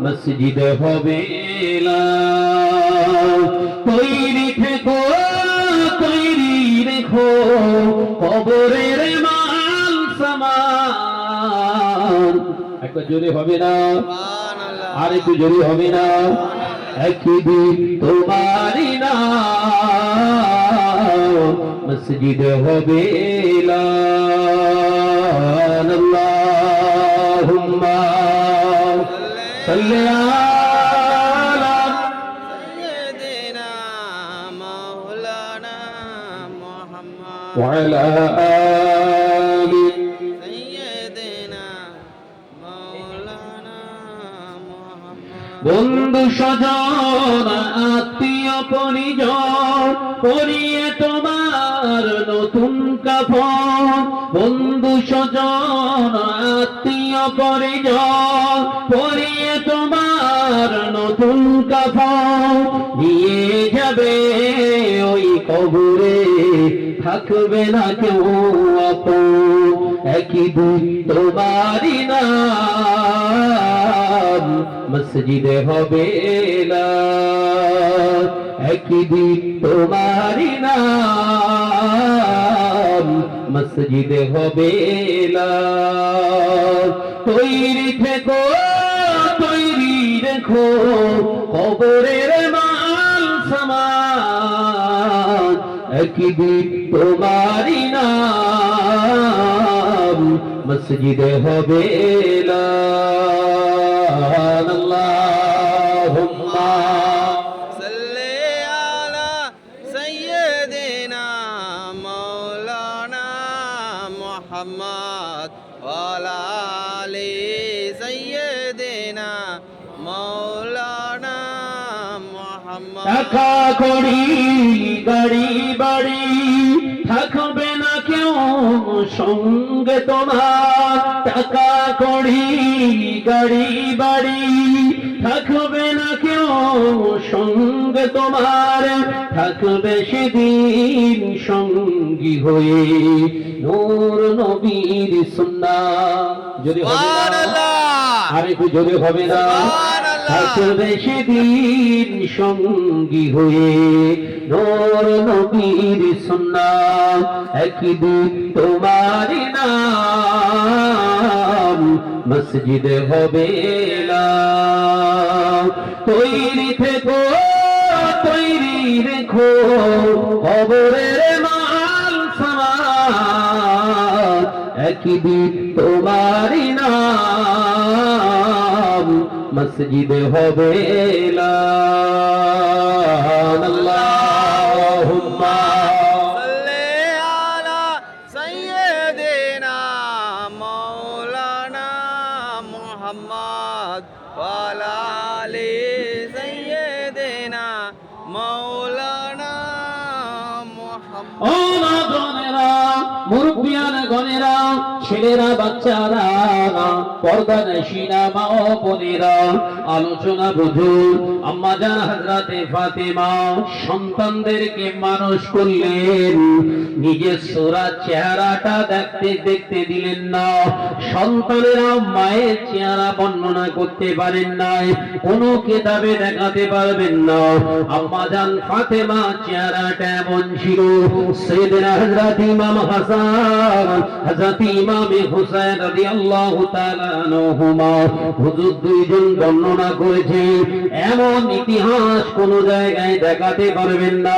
মসজিদ হবে না। তৈরি থেকো তৈরি রেখো কবরের মাল সামান। একবার জোরে হবে না, আর একটু জোরে হবে না। একদিন তোমারই নাম মসজিদ হবে না। আল্লাহুম্মা সাল্লি আলা সাইয়্যিদিনা মাওলানা মুহাম্মদ ওয়া আলা আলি সাইয়্যিদিনা মাওলানা মুহাম্মদ। বন্ধু স্বজন আত্মীয় পরিজন পরিয়ে তোমার নতুন কাফন। বন্ধু স্বজন আত্মীয় পরিজন পরিয়ে তোমার নতুন কাফন নিয়ে যাবে ওই কবরে, থাকবে না কেউ আপন। একই দিন তোমারই নাম মসজিদ হবে না। একই দিন তোমারই নাম মসজিদ হবে না। তৈরি থেকো তৈরি রেখো কবরের মাল সামান। একই দিন তোমারই নাম মসজিদ হবে না। আল্লাহুম্মা সাল্লি আলা সাইয়্যিদিনা মাওলানা মুহাম্মদ ওয়া আলা আলি সাইয়্যিদিনা মাওলানা মুহাম্মদ। টাকা কড়ি গাড়ি বাড়ি থাকবে না কেউ সঙ্গে তোমার। টাকা কড়ি গাড়ি বাড়ি থাকবে না কেউ সঙ্গে তোমার। থাকবে সেদিন সঙ্গী হয়ে নূর নবীর সুন্নাহ। যদি হবে না, সুবহানাল্লাহ, আর একটু জোরে হবে না। সুবহানাল্লাহ। থাকবে সেদিন সঙ্গী হয়ে নূর নবীর সুন্নাহ। একদিন তোমারই নাম মসজিদ হবে না। তৈরি থেকো তৈরি রেখো কবরের মাল সামান। একদিন তোমারই নাম মসজিদ হবে না। আল্লাহুম্মা সাল্লি আলা সাইয়্যিদিনা মাওলানা মুহাম্মদ ওয়া আলা আলি সাইয়্যিদিনা মাওলানা মুহাম্মদ। ও মা গনেরা, মুরব্বিয়ান গনেরা, ছেলেরা বাচ্চারা, পর্দা নশিনা মা ও বোনেরা, আলোচনা বুঝুন। আম্মা জান হযরতে ফাতেমা সন্তানদেরকে মানুষ করলেন, নিজের সোরা চেহারাটা দেখতে দেখতে দিলেন না। সন্তানেরা মায়ের চেহারা বর্ণনা করতে পারেন নাই, কোনো কিতাবে দেখাতে পারবেন না। আম্মা জান ফাতেমা চেহারাটা এমন ছিল, সাইয়েদনা হযরত ইমাম হাসান হযরত ইমাম হুসাইন রাদিয়াল্লাহু তাআলা আনহুমা হুজুর দুইজন বর্ণনা করেছেন। এমন ইতিহাস কোন জায়গায় দেখাতে পারবেন না,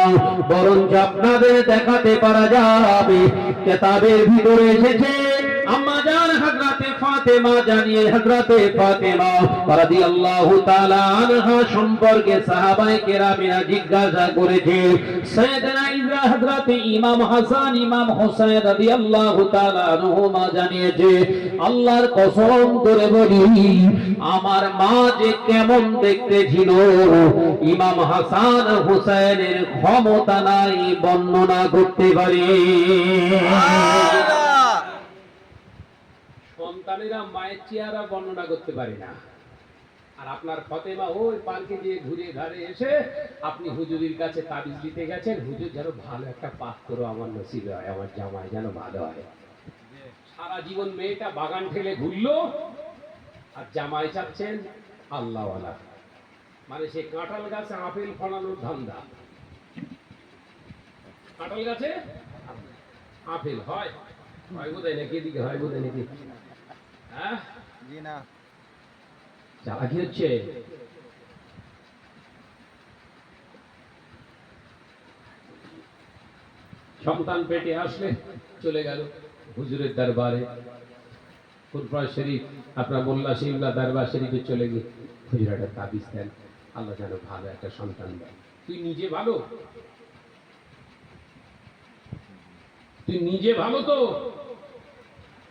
বরঞ্চ আপনাদের দেখাতে পারা যাবে। কিতাবের ভিতরে এসেছে আম্মা জান হযরতে ফাতেমা জানিয়ে হযরতে ফাতেমা রাদিয়াল্লাহু তাআলা আনহা সম্পর্কে সাহাবায়ে কেরামেরা জিজ্ঞাসা করেছে। সাইয়েদনা ইজরা হযরতে ইমাম হাসান ইমাম হুসাইন রাদিয়াল্লাহু তাআলা আনহুমা জানিয়েছে, আল্লাহর কসম করে বলি আমার মা যে কেমন দেখতে ছিল ইমাম হাসান হুসাইনের ক্ষমতা নাই বর্ণনা করতে পারি। সন্তানেরা মায়ের চেহারা বর্ণনা করতে পারে না, আর আপনার ফাতেমা ওই পার্কে দিয়ে ঘুরে ঘাড়ে এসে আপনি হুজুরের কাছে তাবিজ দিতে গেছেন, হুজুর যেন ভালো একটা পাত্র আমার নসিবে হয়, আমার জামাই যেন ভালো হয়। সারা জীবন মেয়েটা বাগান ঠেলে ঘুরলো আর জামাই চাচ্ছেন আল্লাহওয়ালা, মানে সে কাঁঠাল গাছে আপেল ফলানোর ধান্দা। কাঁঠাল গাছে আপেল হয়, হয় বোধ হয় নাকি, এদিকে হয় বোধ হয় নাকি, হ্যাঁ জি না। চালাকি হচ্ছে। সন্তান পেটে আসলে চলে গেল হুজুরের দরবারে, ফুরফুরা শরীফ আপনার মোল্লা শিমলা দরবার শরীফে চলে গিয়ে হুজুর একটা তাবিজ দেন, আল্লাহ যেন ভালো একটা সন্তান দেন। তুই নিজে ভালো, তুই নিজে ভালো তো,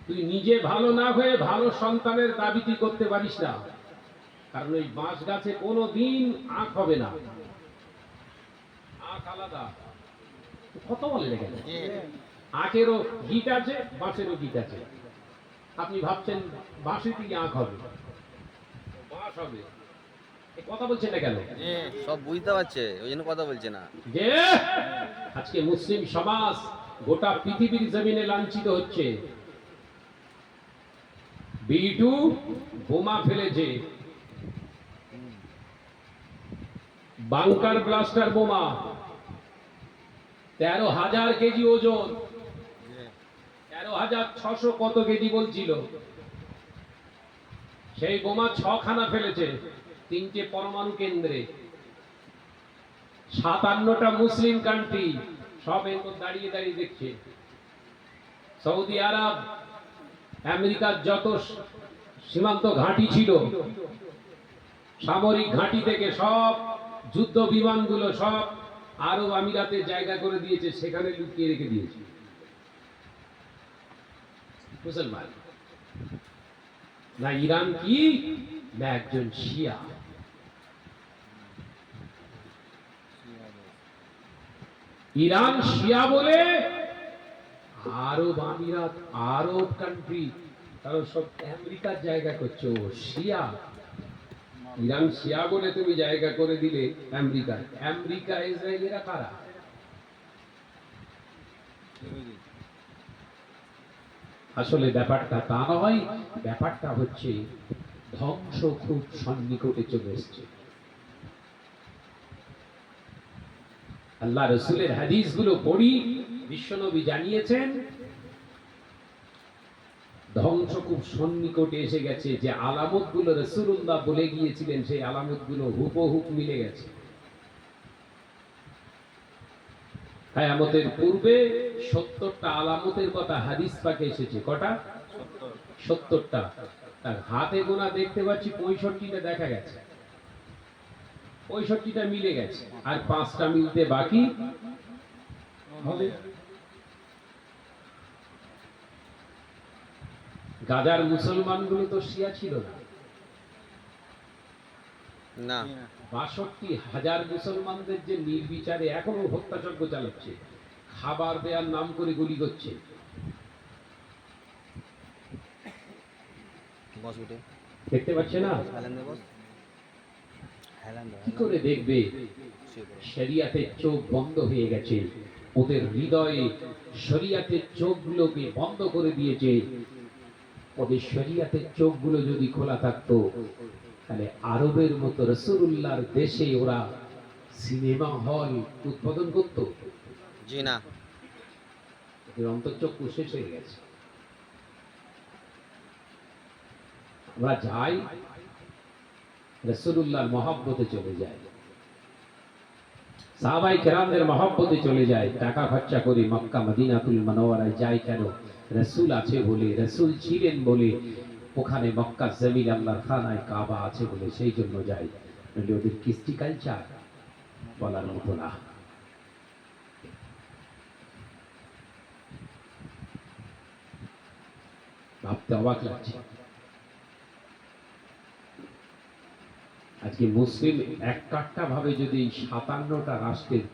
তুই নিজে ভালো না হয়ে ভালো সন্তানের দাবি তুই করতে পারিস না। কারণ ওই বাঁশ গাছে কোনো দিন আখ হবে না, আখ আলাদা। কত বলে রেখে আখেরও গীত আছে, বাঁশেরও গীত আছে। আপনি ভাবছেন বাঁশে থেকে আখ হবে, বাঁশ হবে, এ কথা বলছেন না কেন? সব বুঝতে পারছে, ওই জন্য কথা বলছে না। যে আজকে মুসলিম সমাজ গোটা পৃথিবীর জমিনে লাঞ্ছিত হচ্ছে। বিটু বোমা ফেলেছে, বাংকার ব্লাস্টার বোমা, 13,000 কেজি ওজন, 13,600 কত কেজি বলছিল। সেই বোমা 6খানা ফেলেছে 3টে পরমাণু কেন্দ্রে। 57টা মুসলিম কান্ট্রি সব এর মধ্যে দাঁড়িয়ে দাঁড়িয়ে দেখছে। সৌদি আরব, আমেরিকার যত সীমান্ত ঘাঁটি ছিল, সামরিক ঘাঁটি থেকে সব যুদ্ধ বিমানগুলো সব আরব আমিরাতে জায়গা করে দিয়েছে, সেখানে লুকিয়ে রেখে দিয়েছে। মুসলমান না ইরান কি না একজন শিয়া। ইরান শিয়া বলে আরব আমিরাত, আরব কান্ট্রি তারা সব আমেরিকার জায়গা করছে, ও শিয়া। ইরান শিয়া বলে তুমি জায়গা করে দিলে আমেরিকা। আমেরিকা ইসরায়েলিরা কারা? আসলে ব্যাপারটা তা নয়, ব্যাপারটা হচ্ছে ধ্বংস খুব সন্নিকটে চলে এসছে। আল্লাহ রসুলের হাদিসগুলো পড়ি, বিশ্বনবী জানিয়েছেন ধ্বংস খুব সন্নিকটে এসে গেছে। যে আলামতগুলো রাসূলুল্লাহ বলে গিয়েছিলেন সেই আলামতগুলো হুবহু মিলে গেছে। কিয়ামতের পূর্বে 70টা আলামতের কথা হাদিস পাকে এসেছে। কটা? 70টা। তার হাতে গোনা দেখতে পাচ্ছি 65টা দেখা গেছে, 65টা মিলে গেছে, আর 5টা মিলতে বাকি হবে। গাজার মুসলমানগুলো তো শিয়া ছিল না, না 62,000 মুসলমানদের যে নির্বিচারে এখনো হত্যাযজ্ঞ চালাচ্ছে, খাবার দেওয়ার নাম করে গুলি করছে। বস উঠে দেখতে পাচ্ছে না? হেলান দে বস, হেলান দে। কি করে দেখবে? শরিয়াতের চোখ বন্ধ হয়ে গেছে, ওদের হৃদয়ে শরিয়াতের চোখগুলোকে বন্ধ করে দিয়েছে। ওদের শরিয়াতের চোখগুলো যদি খোলা থাকতো তাহলে আরবের মতো রাসূলুল্লাহর দেশে ওরা সিনেমা হল উৎপাদন করত। জি না। ওদের অন্তর্চক্ষু শেষ হয়ে গেছে। আমরা যাই রাসূলুল্লাহর মহব্বতে চলে যাই, সাহাবায়ে কেরামদের মহব্বতে চলে যায়, টাকা খরচা করি মক্কা মদিনাতুল মুনাওয়ারায় যাই কেন? রাসূল আছে বলে, রাসূল ছিলেন বলে, ওখানে মক্কার জমিন আল্লাহর খানায় কাবা আছে বলে, সেই জন্য যাই। নইলে ওদের কৃষ্টি কালচার বলার মতো না। ভাবতে অবাক লাগছে। আজকে মুসলিম এক কাট্টা ভাবে যদি 57টা রাষ্ট্রের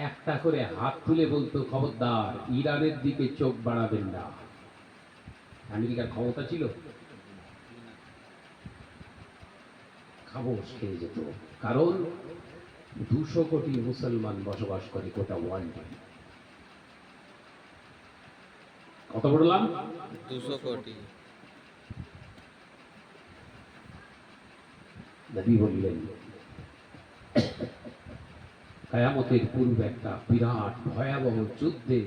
একটা করে হাত তুলে বলতো খবরদার ইরানের দিকে চোখ বাড়াবেন না, আমেরিকার ক্ষমতা ছিল? খামোশ খেয়ে যেত। কারণ 200 কোটি মুসলমান বসবাস করে গোটা ওয়ার্ল্ডে। কত বললাম? 200 কোটি। নবী বললেন কিয়ামতের পূর্বে একটা বিরাট ভয়াবহ যুদ্ধে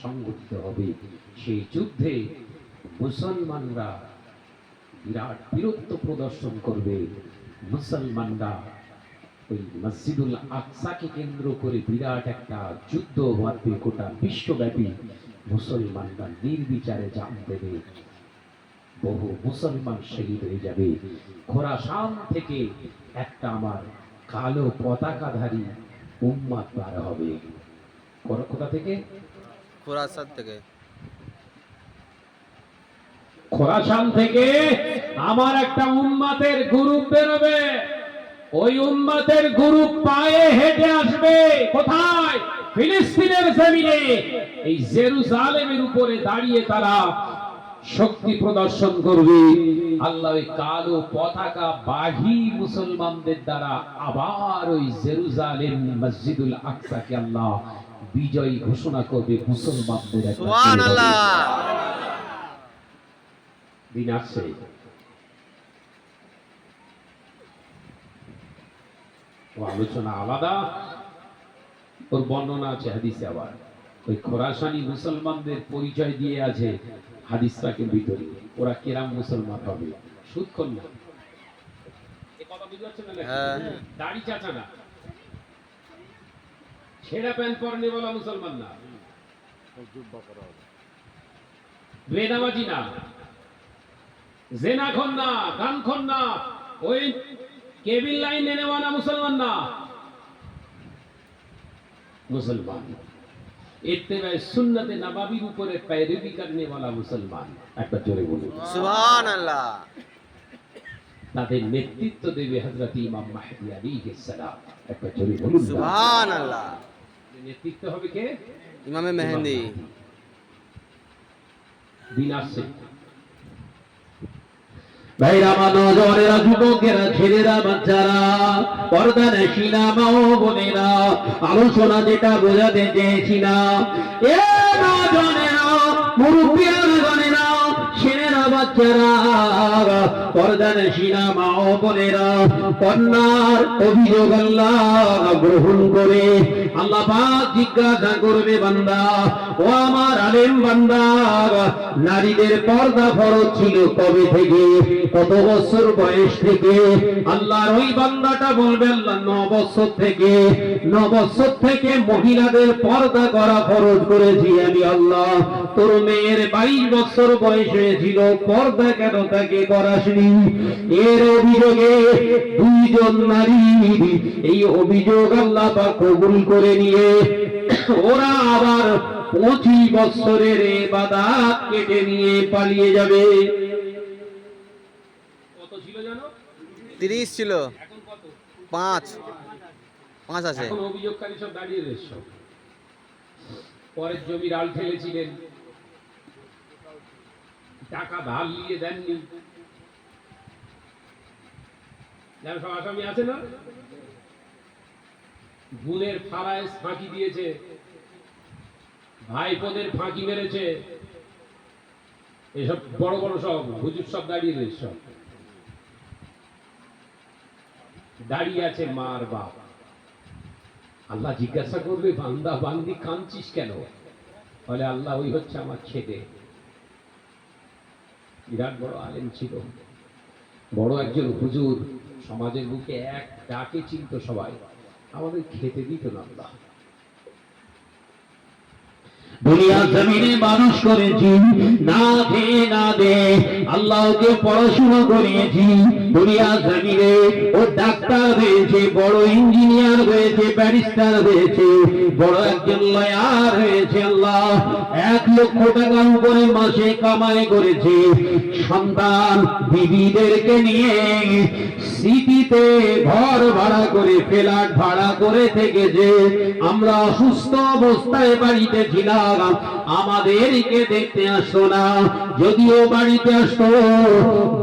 সংঘটিত হবে। সেই যুদ্ধে মুসলমানরা বিরাট বীরত্ব প্রদর্শন করবে। মুসলমানরা ওই মসজিদুল আকসাকে কেন্দ্র করে বিরাট একটা যুদ্ধ বাঁধবে, গোটা বিশ্বব্যাপী মুসলমানরা নির্বিচারে জান দেবে, বহু মুসলমান শহীদ হয়ে যাবে। খোরাসান থেকে একটা আমার কালো পতাকাধারী উম্মাত বার হবে। কোথা থেকে? খোরাসান থেকে। খোরাসান থেকে আমার একটা উম্মাতের গ্রুপ বেরোবে। ওই উম্মাতের গ্রুপ পায়ে হেঁটে আসবে কোথায়? ফিলিস্তিনের জমিনে। এই জেরুজালেমের উপরে দাঁড়িয়ে তারা শক্তি প্রদর্শন করবে। আল্লাহ ওই কালো পতাকা বাহী মুসলমানদের দ্বারা আবার ওই জেরুজালেম মসজিদুল আকসাকে আল্লাহ বিজয়ী ঘোষণা করবে। মুসলমানদের একটা সুবহানাল্লাহ। দিন আসছে। ও আলোচনা আলাদা, ওর বর্ণনা আছে হাদিসে। আবার ওই খোরাসানি মুসলমানদের পরিচয় দিয়ে আছে হাদিসটাকে ভিতরে। ওরা কিরাম মুসলমান হবে? সুদখোর না। এই কথা বুঝতে পারছেন না? হ্যাঁ। দাড়ি চাচা না, ছেঁড়া প্যান্ট পরনে বলা মুসলমান না, বেনামাজি না, জেনাখন না, গানখন না, ওই কেবিল লাইন নেওয়ানা মুসলমান না। মুসলমান ইত্তেবায়ে সুন্নতে নববীর উপরে पैरवी करने वाला মুসলমান। একবার জোরে বলুন সুবহানাল্লাহ। তাদের নেতৃত্ব দেবে হযরত ইমাম মাহদী আলাইহিস সালাম। একবার জোরে বলুন সুবহানাল্লাহ। নেতৃত্ব হবে কে? ইমামে মেহেদী। দিন আসছে। ভাইরা, নজরেরা, যুবকেরা, ছেলেরা, বাচ্চারা, পর্দা নেশিনা, মা ও বোনেরা, আলোচনা যেটা বোঝাতে চেয়েছিলাম, এ নজরেরা, মুরব্বিয়ানেরা, ছেলেরা, বাচ্চারা, পর্দা নেশিনা, মা ও বোনেরা, কন্যার অভিযোগ আল্লাহ গ্রহণ করে আল্লাহ পাক জিজ্ঞাসা করবে, বান্দা ও আমার আলেম বান্দা, নারীদের পর্দা ফরজ ছিল কবে থেকে, কত বছর বয়স থেকে? আল্লাহর ওই বান্দাটা বলবে, আল্লাহ 9 বছর থেকে। 9 বছর থেকে মহিলাদের পর্দা করা ফরজ করেছি আমি আল্লাহ। তোর মেয়ের 22 বছর বয়স হয়েছিল, পর্দা কেন তাকে করাসনি? এর অভিযোগে দুইজন নারী এই অভিযোগ আল্লাহ পাক কবুল করে নিয়ে ওরা আবার 25 বছরের ইবাদত কেটে নিয়ে পালিয়ে যাবে। কত ছিল জানো? 30 ছিল। এখন কত? 5 আছে। এখন অভিযোগকারী সব দাঁড়িয়ে রয়েছে। পরের জমির আল ঠেলেছিলেন, টাকা ধার নিয়ে দেননি, যারা সব আসামি আছে না, গুণের ফারায়েজ ফাঁকি দিয়েছে, ভাইপোদের ফাঁকি মেরেছে, এসব বড় বড় সব হুজুর সব দাঁড়িয়ে রয়েছে। সব দাঁড়িয়ে আছে মার বাপ। আল্লাহ জিজ্ঞাসা করবে, বান্দা বান্দি কাঁদছিস কেন? বলে, আল্লাহ ওই হচ্ছে আমার ছেলে। বিরাট বড় আলেম ছিল, বড় একজন হুজুর, সমাজের বুকে এক ডাকে চিনত সবাই, আমাদের খেতে দিত না আল্লাহ। দুনিয়া জমিনে মানুষ করেছি, না দে না দে আল্লাহকে পড়াশোনা করিয়েছি। দুনিয়া জমিনে ও ডাক্তার হয়েছে, বড় ইঞ্জিনিয়ার হয়েছে, ব্যারিস্টার হয়েছে, বড় একজন লয়ার হয়েছে। আল্লাহ 1 লক্ষ টাকার উপরে মাসে কামাই করেছে। সন্তান বিবিদেরকে নিয়ে সিটিতে ঘর ভাড়া করে, ফ্ল্যাট ভাড়া করে থেকেছে। আমরা অসুস্থ অবস্থায় বাড়িতে ছিলাম, আমাদেরকে দেখতে আসতো না। যদিও বাড়িতে আসতো,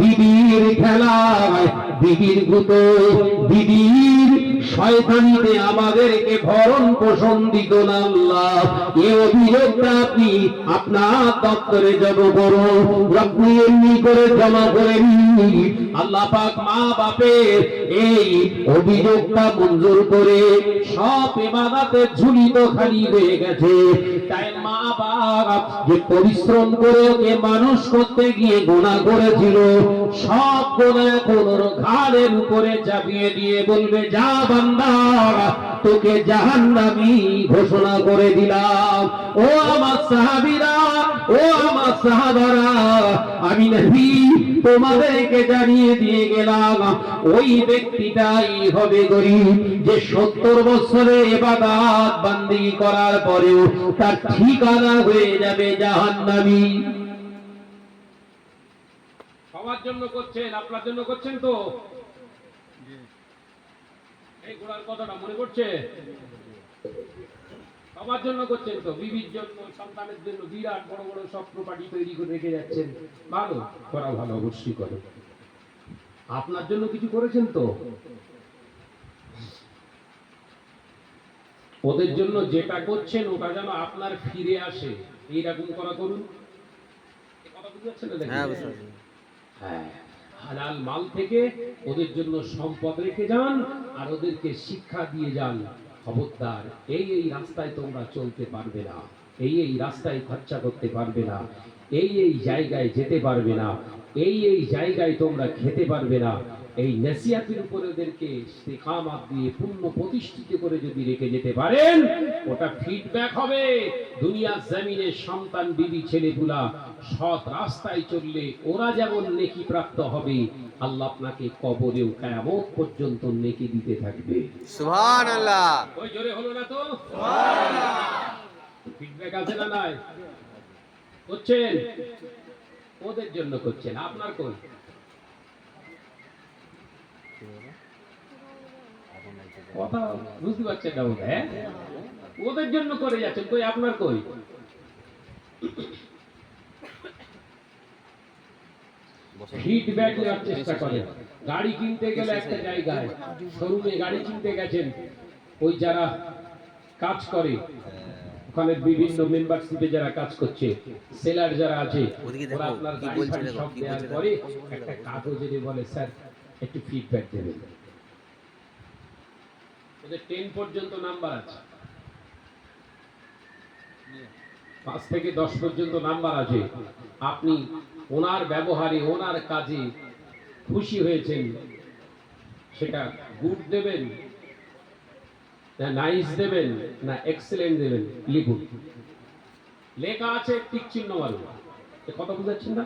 বিবির খেলায়, বিবির গুতো, বিবির শয়তানিতে আমাদেরকে ভরণ পোষণ দিত না আল্লাহ। এই অভিযোগটা আপনি আপনার দপ্তরে জমা করুন, আপনি এমনি করে জমা করে নিন। আল্লাহ পাক মা বাপের এই অভিযোগটা মঞ্জুর করে সব ইবাদতে ঝুলি তো খালি হয়ে গেছে। তাই মা বাপ যে পরিশ্রম করে ওকে মানুষ করতে গিয়ে গুনাহ করেছিল, সব গুনাহ এখন ওর ঘাড়ের উপরে চাপিয়ে দিয়ে বলবে, যা বান্দা, তোকে জাহান্নামী ঘোষণা করে দিলাম। ও আমার সাহাবীরা, ও আমার সাহাবারা, আমি নবী তোমাদেরকে জানিয়ে দিয়ে গেলাম, ওই ব্যক্তিটাই হবে গরীব যে 70 বছরে ইবাদত বন্দেগী করার পরেও তার ঠিকানা হয়ে যাবে জাহান্নামী। সবার জন্য করছেন, আপনার জন্য করছেন তো? এই গোড়ার কথাটা মনে পড়ছে? সবার জন্য করছেন তো? বিবির জন্য, সন্তানের জন্য বিরাট বড় বড় সব প্রপার্টি তৈরি করে রেখে যাচ্ছেন। ভালো করা, ভালো, অবশ্যই করো। আপনার জন্য কিছু করেছেন তো? ওদের জন্য যেটা করছেন ওটা যেন আপনার ফিরে আসে, এইরকম করা করুন। কথা বুঝতে পারছেন না? হ্যাঁ, বুঝতে পারছি। হ্যাঁ, হালাল মাল থেকে ওদের জন্য সম্পদ রেখে যান আর ওদেরকে শিক্ষা দিয়ে যান, খবরদার এই এই রাস্তায় তোমরা চলতে পারবে না, এই এই রাস্তায় খরচা করতে পারবে না, এই এই জায়গায় যেতে পারবে না, এই এই জায়গায় তোমরা খেতে পারবে না। এই নসিহতের উপরে ওদেরকে ইস্তিকামাত দিয়ে পূর্ণ প্রতিষ্ঠিত করে যদি রেখে যেতে পারেন, ওটা ফিডব্যাক হবে। দুনিয়ার জমিনে সন্তান, বিবি, ছেলেগুলা সৎ রাস্তায় চললে ওরা যেমন নেকি প্রাপ্ত হবে, আল্লাহ আপনাকে কবরেও কিয়ামত পর্যন্ত নেকি দিতে থাকবে। সুবহানাল্লাহ। ওই জোরে হলো না তো? সুবহানাল্লাহ। ফিডব্যাক আছে না নাই? করছেন, ওদের জন্য করছেন, আপনার কই? কথা বুঝতে পারছেন না বোধ হয়? ওদের জন্য করে যাচ্ছেন, কই আপনার কই? ফিডব্যাক নেওয়ার চেষ্টা করেন। গাড়ি কিনতে গেলে একটা জায়গায় শোরুমে গাড়ি কিনতে গেছেন, ওই যারা কাজ করে ওখানে বিভিন্ন মেম্বারশিপে যারা কাজ করছে, সেলার যারা আছে, ওরা আপনার গাড়ি ফাড়ি সব দেওয়ার পরে একটা কাগজে বলে, স্যার একটু ফিডব্যাক দেবেন। ওদের 10 পর্যন্ত নাম্বার আছে, 5 থেকে 10 পর্যন্ত নাম্বার আছে। আপনি ওনার ব্যবহারে, ওনার কাজে খুশি হয়েছেন, সেটা গুড দেবেন না নাইস দেবেন না এক্সেলেন্ট দেবেন, লিখুন। লেখা আছে টিক চিহ্ন মারুন। কথা বুঝাচ্ছেন না?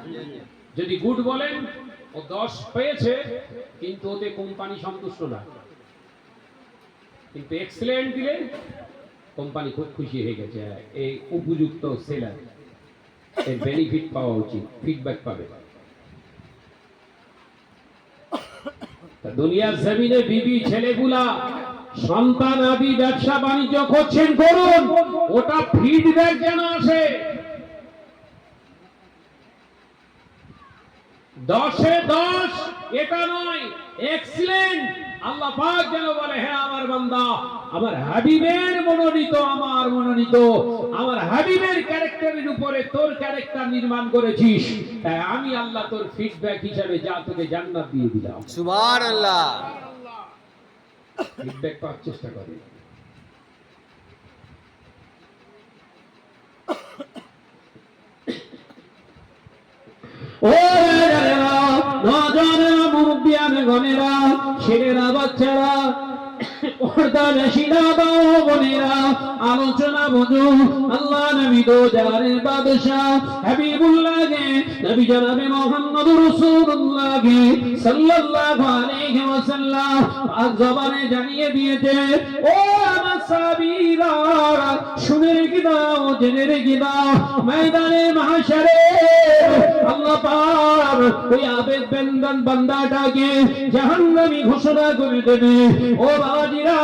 যদি গুড বলেন, ও 10 পেয়েছে কিন্তু ওতে কোম্পানি সন্তুষ্ট না, কিন্তু এক্সেলেন্ট দিলে কোম্পানি খুব খুশি হয়ে গেছে, এই উপযুক্ত সেলার, এর বেনিফিট পাওয়া উচিত, ফিডব্যাক পাবে। দুনিয়ার জমিনে বিবি, ছেলেগুলা, সন্তান আদি ব্যবসা বাণিজ্য করছেন, করুন, ওটা ফিডব্যাক যেন আসে। 10-এ 10 এটা নয়, এক্সেলেন্ট। আল্লাহ পাক যেন বলে, হ্যাঁ আমার বান্দা, আমার হাবিবের মনোনীত, আমার মনোনীত, আমার হাবিবের ক্যারেক্টারের উপরে তোর ক্যারেক্টার নির্মাণ করেছিস, তাই আমি আল্লাহ তোর ফিডব্যাক হিসাবে যা তোকে জান্নাত দিয়ে দিলাম। সুবহানাল্লাহ। ফিডব্যাক পাওয়ার চেষ্টা করে। ও নজরেরা, মুরব্বিয়ানে গনেরা, ছেলেরা, বাচ্চারা, পর্দানশীলা দাও বোনেরা, আলোচনা বুঝো। আল্লাহ নবী দো জাহানের বাদশাহ হাবিবুল্লাহকে, নবী জনাবে মুহাম্মদ রাসূলুল্লাহকে সাল্লাল্লাহু আলাইহি ওয়াসাল্লাম পাক জবানে জানিয়ে দিয়েছে, ও আমার সাহাবীরা, শুনে রেখে দাও, জেনে রেখে দাও, ময়দানে মাহশারে আল্লাহ পাক ওই আবেদ বান্দাটাকে জাহান্নামী ঘোষণা করে দেবে। ও বাবাজিরা,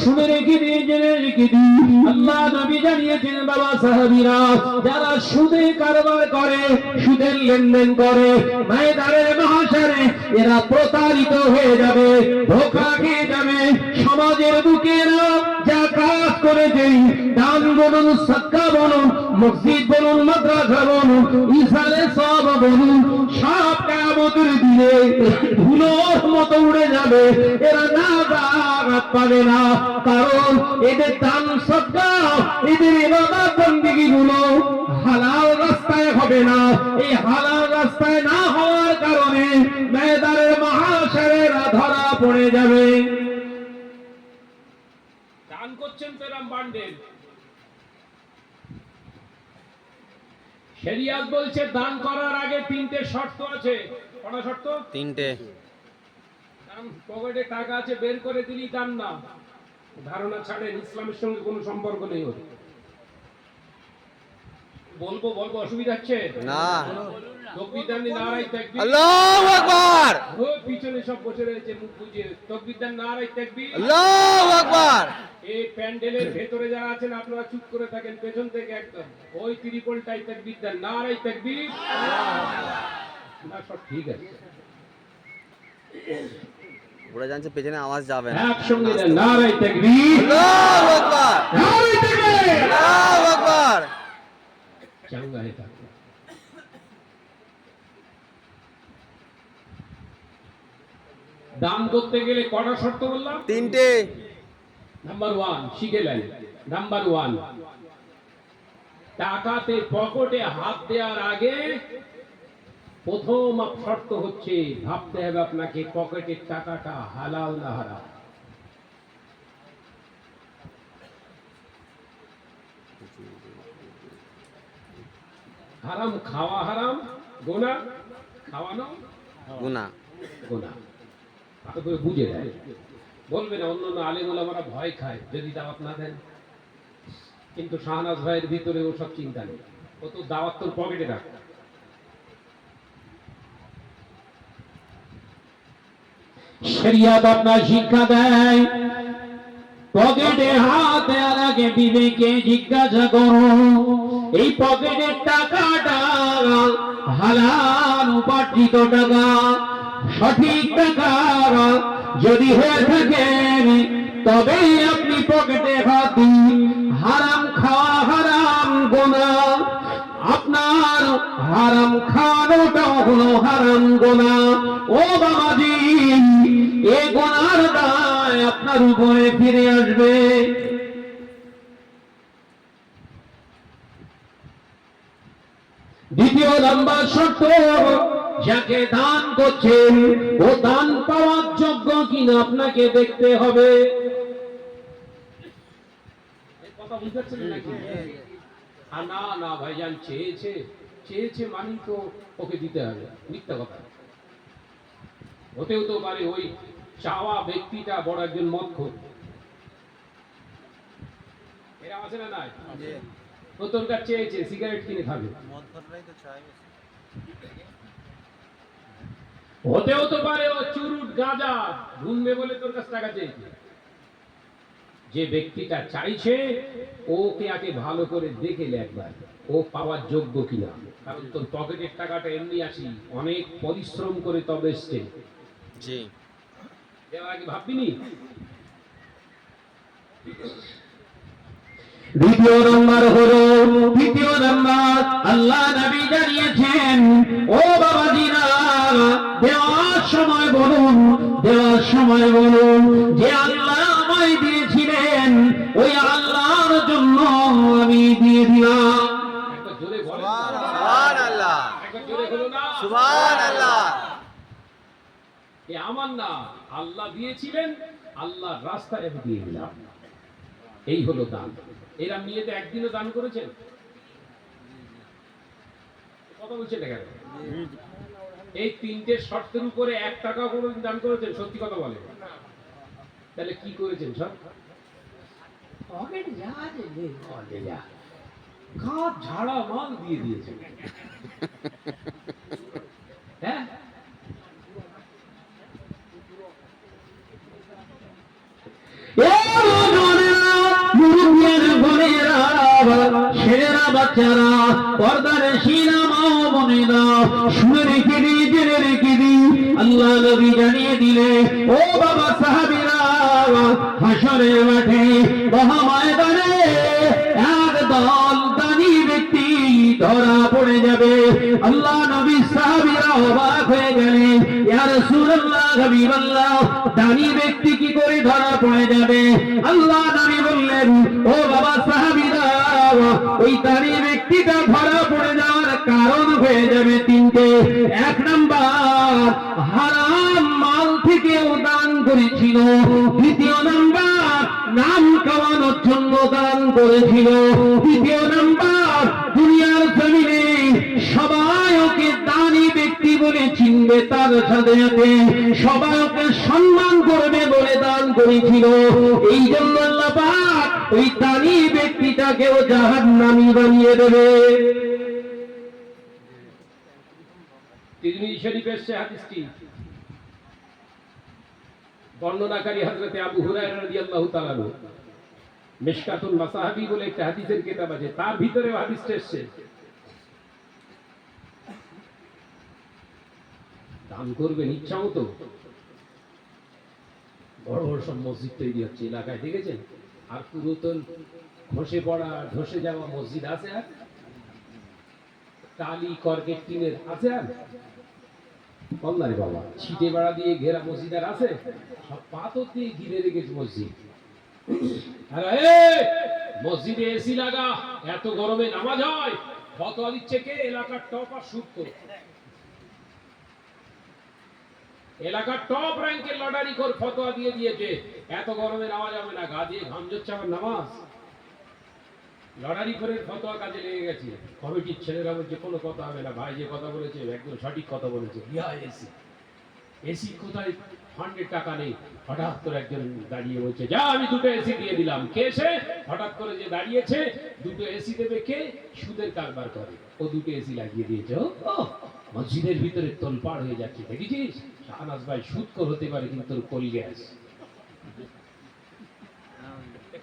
শুনে রেখে দিন, জেনে রেখে দিন, আল্লাহ নবী জানিয়েছেন, বাবা সাহাবীরা, যারা সুদে কারবার করে, সুদের লেনদেন করে, ময়দানে মাহশারে এরা প্রতারিত হয়ে যাবে, ধোঁকা খেয়ে যাবে। সমাজের বুকেরা যা কাজ করেছে, দান বলুন, সাদকা বলুন, মসজিদ বলুন, মাদ্রাসা বলুন, ইসালে সব বলুন, সব কিয়ামতের দিনে ধুলোর মতো উড়ে যাবে। এরা নাজাত পাবে না, কারণ এদের দান সাদকা, এদের ইবাদত বন্দেগী গুলো হালাল রাস্তায় হবে না। এই হালাল রাস্তায় না হওয়ার কারণে ময়দানে মাহশারেরা ধরা পড়ে যাবে। দান করছেন তো এরম বান্ডেল। শরিয়াত বলছে দান করার আগে তিনটে শর্ত আছে। কটা শর্ত? তিনটে। কারণ পকেটে টাকা আছে, বের করে দিলি দান না। ধারণা ছাড়েন, ইসলামের সঙ্গে কোনো সম্পর্ক নেই ওর। বলবো অসুবিধা হচ্ছে না। তাকবীর দেন, নারায়ে তাকবীর। আল্লাহু আকবার। ও পিছনে সব বসে রয়েছে মুখ বুজিয়ে। তাকবীর দেন, নারায়ে তাকবীর। আল্লাহু আকবার। এই প্যান্ডেলের ভেতরে যারা আছেন আপনারা চুপ করে থাকেন, পেছন থেকে একদম ওই ত্রিপলটাই তাকবীর দেন, নারায়ে তাকবীর। না, সব ঠিক আছে। ওরা জানছে পেছনে আওয়াজ যাবে না। একসঙ্গে দেন, নারায়ে তাকবীর, আল্লাহু আকবার। নারায়ে তাকবীর, আল্লাহু আকবার। চাঙ্গা হয়ে থাকবে। দান করতে গেলে কটা শর্ত বললাম? তিনটে। নাম্বার 1 শিখেলেন। নাম্বার 1, টাকাতে পকেটে হাত দেওয়ার আগে প্রথম শর্ত হচ্ছে ভাবতে হবে আপনাকে পকেটের টাকাটা হালাল না হারাম। হারাম খাওয়া হারাম, গোনা খাওয়ানো গুনাহ। গোনা। ভালো করে বুঝে দেয়। বলবে না অন্য আলেম ওলামারা ভয় খায় যদি দাওয়াত না দেন, কিন্তু শাহনাজ ভাইয়ের ভিতরে ওসব চিন্তা নেই। ও তো দাওয়াত তোর পকেটে রাখ। শরিয়ত আপনার শিক্ষা দেয়, পকেটে হাত দেওয়ার আগে বিবেকে জিজ্ঞাসা করো, এই পকেটের টাকাটা হালাল উপার্জিত টাকা, সঠিক টাকা যদি হয়ে থাকে তবে আপনি পকেটে হাত দিন। হারাম খাওয়া হারাম গুনাহ, আপনার হারাম খাওয়ানোটা হলো হারাম গুনাহ। ও বাবাজি, এই গুনার দায় আপনার উপরে ফিরে আসবে। দ্বিতীয় নাম্বার শর্ত, যাকে দান করছেন ও দান পাওয়ার যোগ্য কিনা আপনাকে দেখতে হবে। কথা বুঝতে পারছেন নাকি? আর না ভাইজান চেয়েছে মানি তো ওকে দিতে হবে, মিথ্যা কথা। হতেও তো পারে ওই চাওয়া ব্যক্তিটা বড় একজন মদখোর। এরা আছে না নাই? ও তোর কাছে চেয়েছে সিগারেট কিনে খাবে। হতেও তো পারে ও চুরুট গাঁজা ঘুমবে বলে তোর কাছে টাকা চেয়েছে। যে ব্যক্তিটা চাইছে ওকে আগে ভালো করে দেখে নে একবার, ও পাওয়ার যোগ্য কিনা। কারণ তোর পকেটের টাকাটা এমনি আসি, অনেক পরিশ্রম করে তবে এসছে। জি। এর আগে ভাববিনি। দ্বিতীয় নাম্বার হলো, দ্বিতীয় নাম্বার আল্লাহ নবী জানিয়েছেন, ও বাবাজিরা, দেওয়ার সময় বলুন যে আল্লাহ আমায় দিয়েছিলেন ওই আল্লাহর জন্য আমি দিয়ে দিলাম। একবার জোরে বলো সুবহানাল্লাহ। একবার জোরে বলো না সুবহানাল্লাহ। এ আমার না, আল্লাহ দিয়েছিলেন, আল্লাহর রাস্তায় আমি দিয়ে দিলাম। এই হলো দান। এরা নিয়ে তো একদিনও দান করেছেন? কথা বলছেন না কেন? এই তিনটে শর্তের উপরে 1 টাকা কোনোদিন দান করেছেন? সত্যি কথা বলে। তাহলে কি করেছেন সব? পকেট যা আছে যা খাপ ঝাড়া মাল দিয়ে দিয়েছেন। হ্যাঁ, ছেলেরা বাচ্চারা, পর্দার শিলা মা বোনেরা, শুনে রেখে দিই, জেনে রেখে দিই, আল্লাহ নবী জানিয়ে দিলে, ও বাবা সাহাবীরা, হাসরের মাঠে মহাময়দানে এক দল দানি ব্যক্তি ধরা পড়ে যাবে। আল্লাহ নবী সাহাবীরা অবাক হয়ে গেলেন, ইয়া রাসূলুল্লাহ, হাবিবাল্লাহ, দানি ব্যক্তি কি করে ধরা পড়ে যাবে? আল্লাহ নবী বললেন, ও বাবা সাহাবীরা, ওই দানি ব্যক্তিটা ধরা পড়ে যাওয়ার কারণ হয়ে যাবে তিনটে। এক নাম্বার, হারাম মাল থেকে দান করেছিল। দ্বিতীয় নাম্বার, নাম কামানোর জন্য দান করেছিল। তৃতীয় নাম্বার, দুনিয়ার জমিনে সবাই ওকে দানি ব্যক্তি বলে চিনবে, তার সাথে সাথে সবাই ওকে সম্মান করবে বলে দান করেছিল। এই জন্য আল্লাহ পাক ওই দানি ব্যক্তিটাকেও জাহান্নামী বানিয়ে দেবে। তিরমিজি শরীফে এসেছে হাদিসটি, বর্ণনাকারী হযরতে আবু হুরায়রা রাদিয়াল্লাহু তাআলা আনহু। মিশকাতুল মাসাহাবি বলে একটা হাদিসের কিতাব আছে, তার ভিতরেও হাদিসটা এসেছে। দান করবেন ইচ্ছা মতো। বড় বড় সব মসজিদ তৈরি হচ্ছে এলাকায়, দেখেছেন? আর পুরাতন ধসে পড়া, ধসে যাওয়া মসজিদ আছে আর? টালি কর্কেট টিনের আছে আর? কল্লারে বাবা, ছিটে বেড়া দিয়ে ঘেরা মসজিদ আর আছে? সব পাথর দিয়ে ঘিরে রেখেছে মসজিদ। আরে মসজিদে এসি লাগা, এত গরমে নামাজ হয়? ফতোয়া দিচ্ছে কে? এলাকার টপ আর সুক্ত, এলাকার টপ র্যাঙ্কের লটারি করে ফতোয়া দিয়ে দিয়েছে এত গরমে নামাজ হবে না। গা দিয়ে ঘাম ঝরছে আমার নামাজ। লটারি করে ফতোয়া কাজে লেগে গেছে। কমিটির ছেলেরা বলছে কোনো কথা হবে না, ভাই যে কথা বলেছে একদম সঠিক কথা বলেছে। এসি এসি কোথায়? ফান্ডের টাকা নেই। হঠাৎ করে একজন দাঁড়িয়ে বলছে, যা আমি দুটো এসি দিয়ে দিলাম। কে সে? হঠাৎ করে যে দাঁড়িয়েছে, দুটো এসি দেবে কে? সুদের কারবার করে, ও দুটো এসি লাগিয়ে দিয়েছে। ও মসজিদের ভিতরে তোলপাড় হয়ে যাচ্ছে, দেখেছিস? শাহনাজ ভাই সুদখোর হতে পারে কিন্তু তোর কল গ্যাস।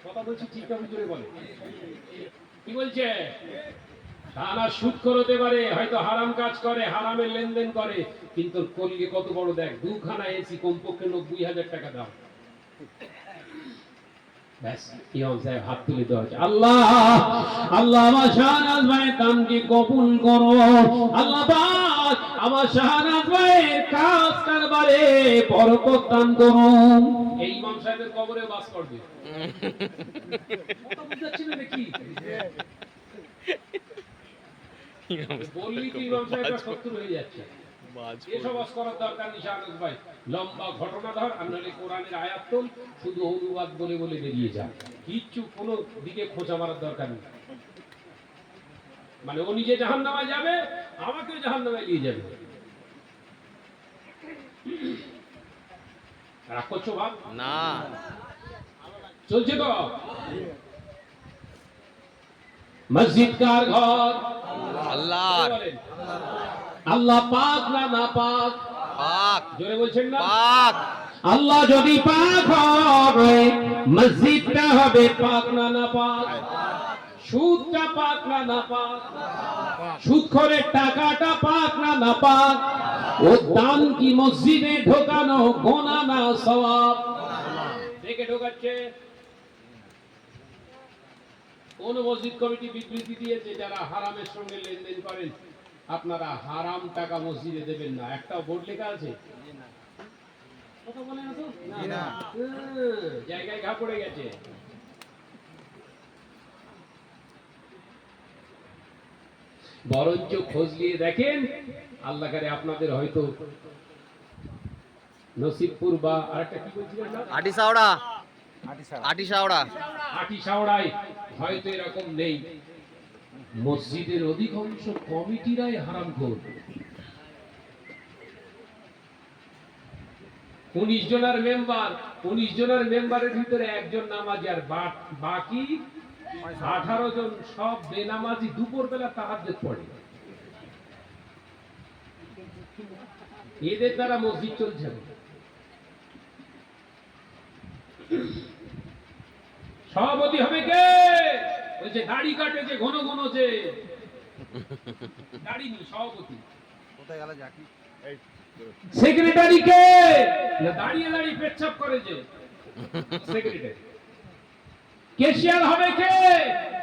কথা বলছি ঠিক আমি জোরে বলে। কি বলছে? শাহনাজ সুদখোর হতে পারে, হয়তো হারাম কাজ করে, হারামের লেনদেন করে, কিন্তু কলগে কত বড় দেখ, দুখানা এসি কমপক্ষে 90,000 টাকা দাম। ব্যাস, ইমাম সাহেব হাত তুলে দেওয়া হচ্ছে। আল্লাহ আল্লাহ, আমার শাহনাজ ভাইয়ের দানকে কবুল করো। আল্লাহ পাক আমার শাহনাজ ভাইয়ের কাজ কারবারে বরকত দান করো। এই ইমাম সাহেবের কবরে বাস করবে। কথা বুঝাচ্ছি না নাকি? বললি কি ইমাম সাহেবরা 70 হয়ে যাচ্ছে? এসব বাস করার দরকার নেই শাহনাজ ভাই। লম্বা ঘটনা ধর, আর নাহলে কোরআনের আয়াত তোল, শুধু অনুবাদ বলে বলে বেরিয়ে যা। কিচ্ছু কোনো দিকে খোঁচা মারার দরকার নেই। মানে ও নিজে জাহান্নামে যাবে, আমাকেও জাহান্নামে নিয়ে যাবে। রাগ করছো বাপ? না, চলছে তো। মসজিদ কার ঘর? আল্লাহর। আল্লাহ পাক না না পাক? পাক। জোরে বলছেন না? পাক। আল্লাহ যদি পাক হয়, মসজিদটা হবে পাক না না পাক? সুদটা পাক না না পাক? সুদখোরের টাকাটা পাক না না পাক? ও দান কি মসজিদে ঢোকানো গোনা না সওয়াব? দেখে ঢোকাচ্ছে। কোন মসজিদ কমিটি বিবৃতি দিয়েছে, যারা হারামের সঙ্গে লেনদেন করেন আপনারা হারাম টাকা মসজিদে দেবেন না? একটাও বোর্ড লেখা আছে? কথা বলে না তো? না। জায়গায় ঘা পড়ে গেছে। বরঞ্চ খোঁজ নিয়ে দেখেন, আল্লাহ করে আপনাদের হয়তো নসিবপুর বা আরেকটা কি বলছিলেন না, আটিসাওড়া। আটিসাওড়া। আটিসাওড়ায় হয়তো এরকম নেই। মসজিদের অধিকাংশ কমিটিরাই হারামখোর। 19 জনের মেম্বার, 19 জনের মেম্বারের ভিতরে একজন নামাজি, আর বাকি 18 জন সব বেনামাজি, দুপুর বেলা তাহাজ্জুদ পড়ে। এদের দ্বারা মসজিদ চলছে না। সভাপতি হবে কে? ওই যে দাড়ি কাটে, যে ঘন ঘন, যে দাড়ি নেই, সভাপতি। কোথায় গেল জাকি? সেক্রেটারি কে? না দাঁড়িয়ে দাঁড়িয়ে পেচ্ছাপ করে যে সেক্রেটারি। ক্যাশিয়ার হবে কে?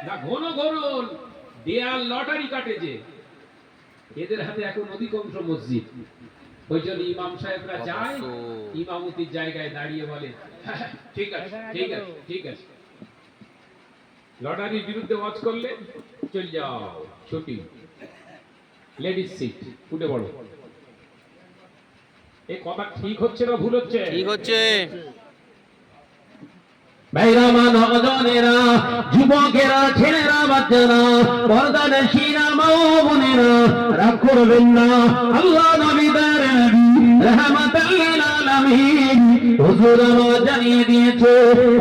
না ঘন ঘন দেয়াল লটারি কাটে যে। এদের হাতে এখন অধিকাংশ মসজিদ। ওই জন্য ইমাম সাহেবরা যায়, ইমামতির জায়গায় দাঁড়িয়ে বলে ঠিক আছে ঠিক আছে ঠিক আছে। লটারির বিরুদ্ধে ওয়াজ করলে চল যাও ছুটি, লেডিস সিট, উঠে পড়ো। এই কথা ঠিক হচ্ছে না ভুল হচ্ছে? ঠিক হচ্ছে। ভাইরা মা নজনেরা, যুবকেরা, ছেলেরা, বাচ্চারা, পর্দানশীরা, মা ও বোনেরা, রাগ করবেন না। আল্লাহ নবী তার নবী রাহমাতাল লিল আলামিন হুজুর আমার জানিয়ে দিয়েছে,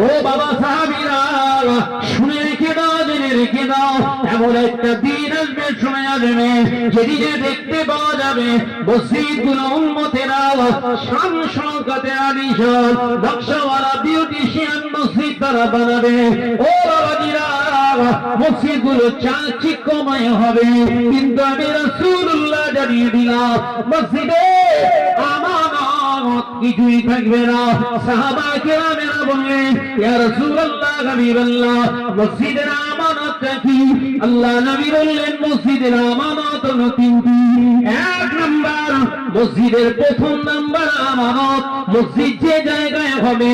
ও বাবা সাহাবীরা শুনে রেখে দাও, জেনে রেখে দাও, এমন একটা দিন আসবে, শুনে আসবে, যেদিনে দেখতে পাওয়া যাবে মসজিদগুলো উম্মতেরা শান শওকতে আলিশান নকশাওয়ালা বিউটিশিয়ান মসজিদ তারা বানাবে। ও বাবাজিরা, মসজিদগুলো চাকচিক্যময় হবে, কিন্তু আমি রাসূলুল্লাহ জানিয়ে দিলাম মসজিদে আমানত কিছুই থাকবে না। সাহাবা কেরামেরা বললেন, ইয়া রাসূলুল্লাহ, হাবিবাল্লাহ, মসজিদের আমানতটা কি? আল্লাহ নবী বললেন, মসজিদের আমানত হলো তিনটি। এক নাম্বার, মসজিদের প্রথম নাম্বার আমানত, মসজিদ যে জায়গায় হবে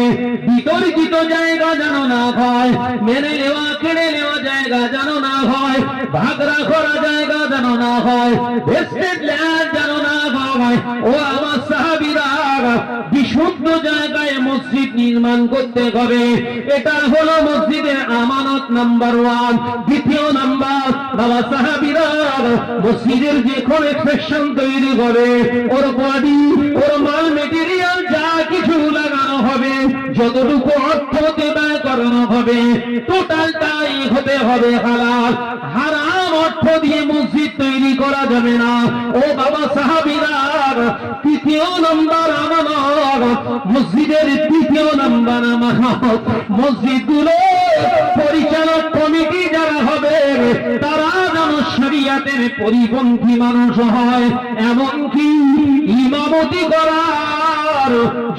বিতর্কিত জায়গা যেন না হয়, মেনে নেওয়া কেড়ে নেওয়া জায়গা যেন না হয়, ভাগরা করা জায়গা যেন না হয়, ভেস্টেড ল্যান্ড যেন না হয়। ও আমার সাহাবীরা, বিশুদ্ধ জায়গায় মসজিদ নির্মাণ করতে হবে, এটা হলো মসজিদের আমানত নাম্বার ওয়ান। দ্বিতীয় নাম্বার, বাবা সাহাবীরা, মসজিদের যে কনস্ট্রাকশন তৈরি হবে, ওর বডি, ওর মাল মেটেরিয়াল যা কিছু লাগানো হবে, যতটুকু অর্থ ব্যয় করানো হবে, টোটালটাই হতে হবে হালাল। হারাম অর্থ দিয়ে মসজিদ তৈরি করা যাবে না। ও বাবা সাহাবীরা, তৃতীয় নম্বর আমানত, মসজিদের তৃতীয় নম্বর আমানত, মসজিদগুলো পরিচালক কমিটি যারা হবে তারা যেন শরিয়াতের পরিপন্থী মানুষ হয়, এমনকি ইমামতি করার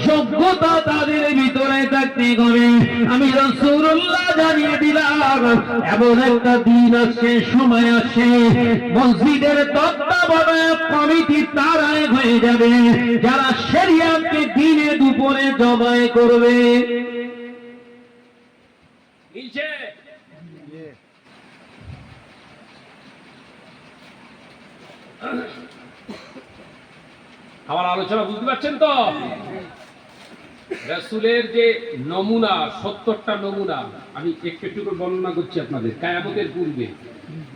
যোগ্যতা তাদের ভিতরে থাকতে হবে। আমি রাসূলুল্লাহ জানিয়ে দিলাম, এমন একটা দিন আসছে, সময় আসছে, মসজিদের তত্ত্বাবধায়ক কমিটি তারাই হয়ে যাবে যারা শরিয়াতকে দিনে দুপুরে জবাই করবে। আমার আলোচনা বুঝতে পারছেন তো? রাসূলের যে নমুনা, 70টা নমুনা আমি একটু একটু করে বর্ণনা করছি আপনাদের। কিয়ামতের পূর্বে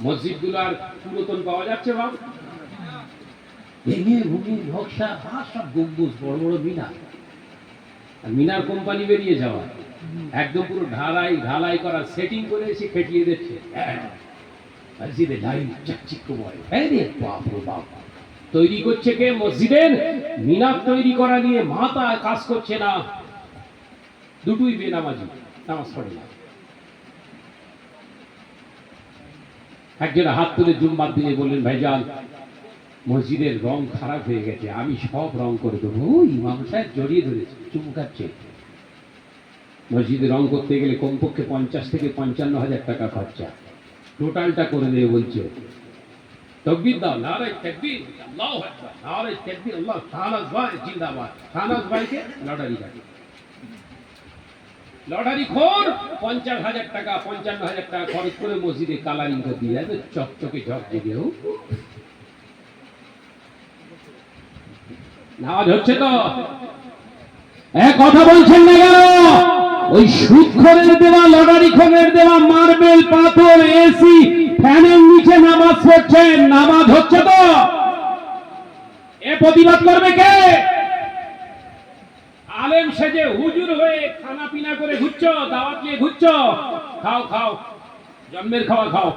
মসজিদগুলো আর পুরাতন পাওয়া যাচ্ছে বাবা, ভেঙে ভুঙে নকশা সব গম্বুজ, বড় বড় মিনার, আর মিনার কোম্পানি বেরিয়ে যাওয়া, একদম পুরো ঢালাই করা, সেটিং করে এসে খেটিয়ে দিচ্ছে মসজিদে লাইট চাকচিক্যময়। আরে বাপ রে বাপ, তৈরি করছে কে? মসজিদের মিনার তৈরি করা নিয়ে মাথা কাজ করছে না, দুটোই বেনামাজি, নামাজ পড়ে না। একজন হাত তুলে জুম্মার দিনে বললেন, ভাইজান মসজিদের রং খারাপ হয়ে গেছে, আমি সব রং করে দেবো। ইমাম সাহেব জড়িয়ে ধরেছে, চুমকাচ্ছে। মসজিদে রং করতে গেলে কমপক্ষে 50 থেকে 55,000 টাকা খরচা, টোটালটা করে দেবে বলছে। তকবীর দাও, নারে তাকবীর, আল্লাহু আকবার, নারে তাকবীর, আল্লাহ, শাহনাজ ভাই জিন্দাবাদ। শাহনাজ ভাইকে লটারি কাটে, লটারি খোর 50,000 টাকা 55,000 টাকা খরচ করে মসজিদে কালারিং করে দিয়ে যাবে, চকচকে ঝকঝকে। নামাজ হচ্ছে তো? এক কথা বলছেন না কেন? ওই সুদখোরের দেওয়া, লটারি খোরের দেওয়া মার্বেল, পাথর, এসি, ফ্যানের নিচে নামাজ পড়ছেন, নামাজ হচ্ছে তো? এ প্রতিবাদ করবে কে? আলেম সেজে হুজুর হয়ে খানা পিনা করে ঘুরছ, দাওয়াত নিয়ে ঘুরছ, খাও খাও, জন্মের খাওয়া খাও।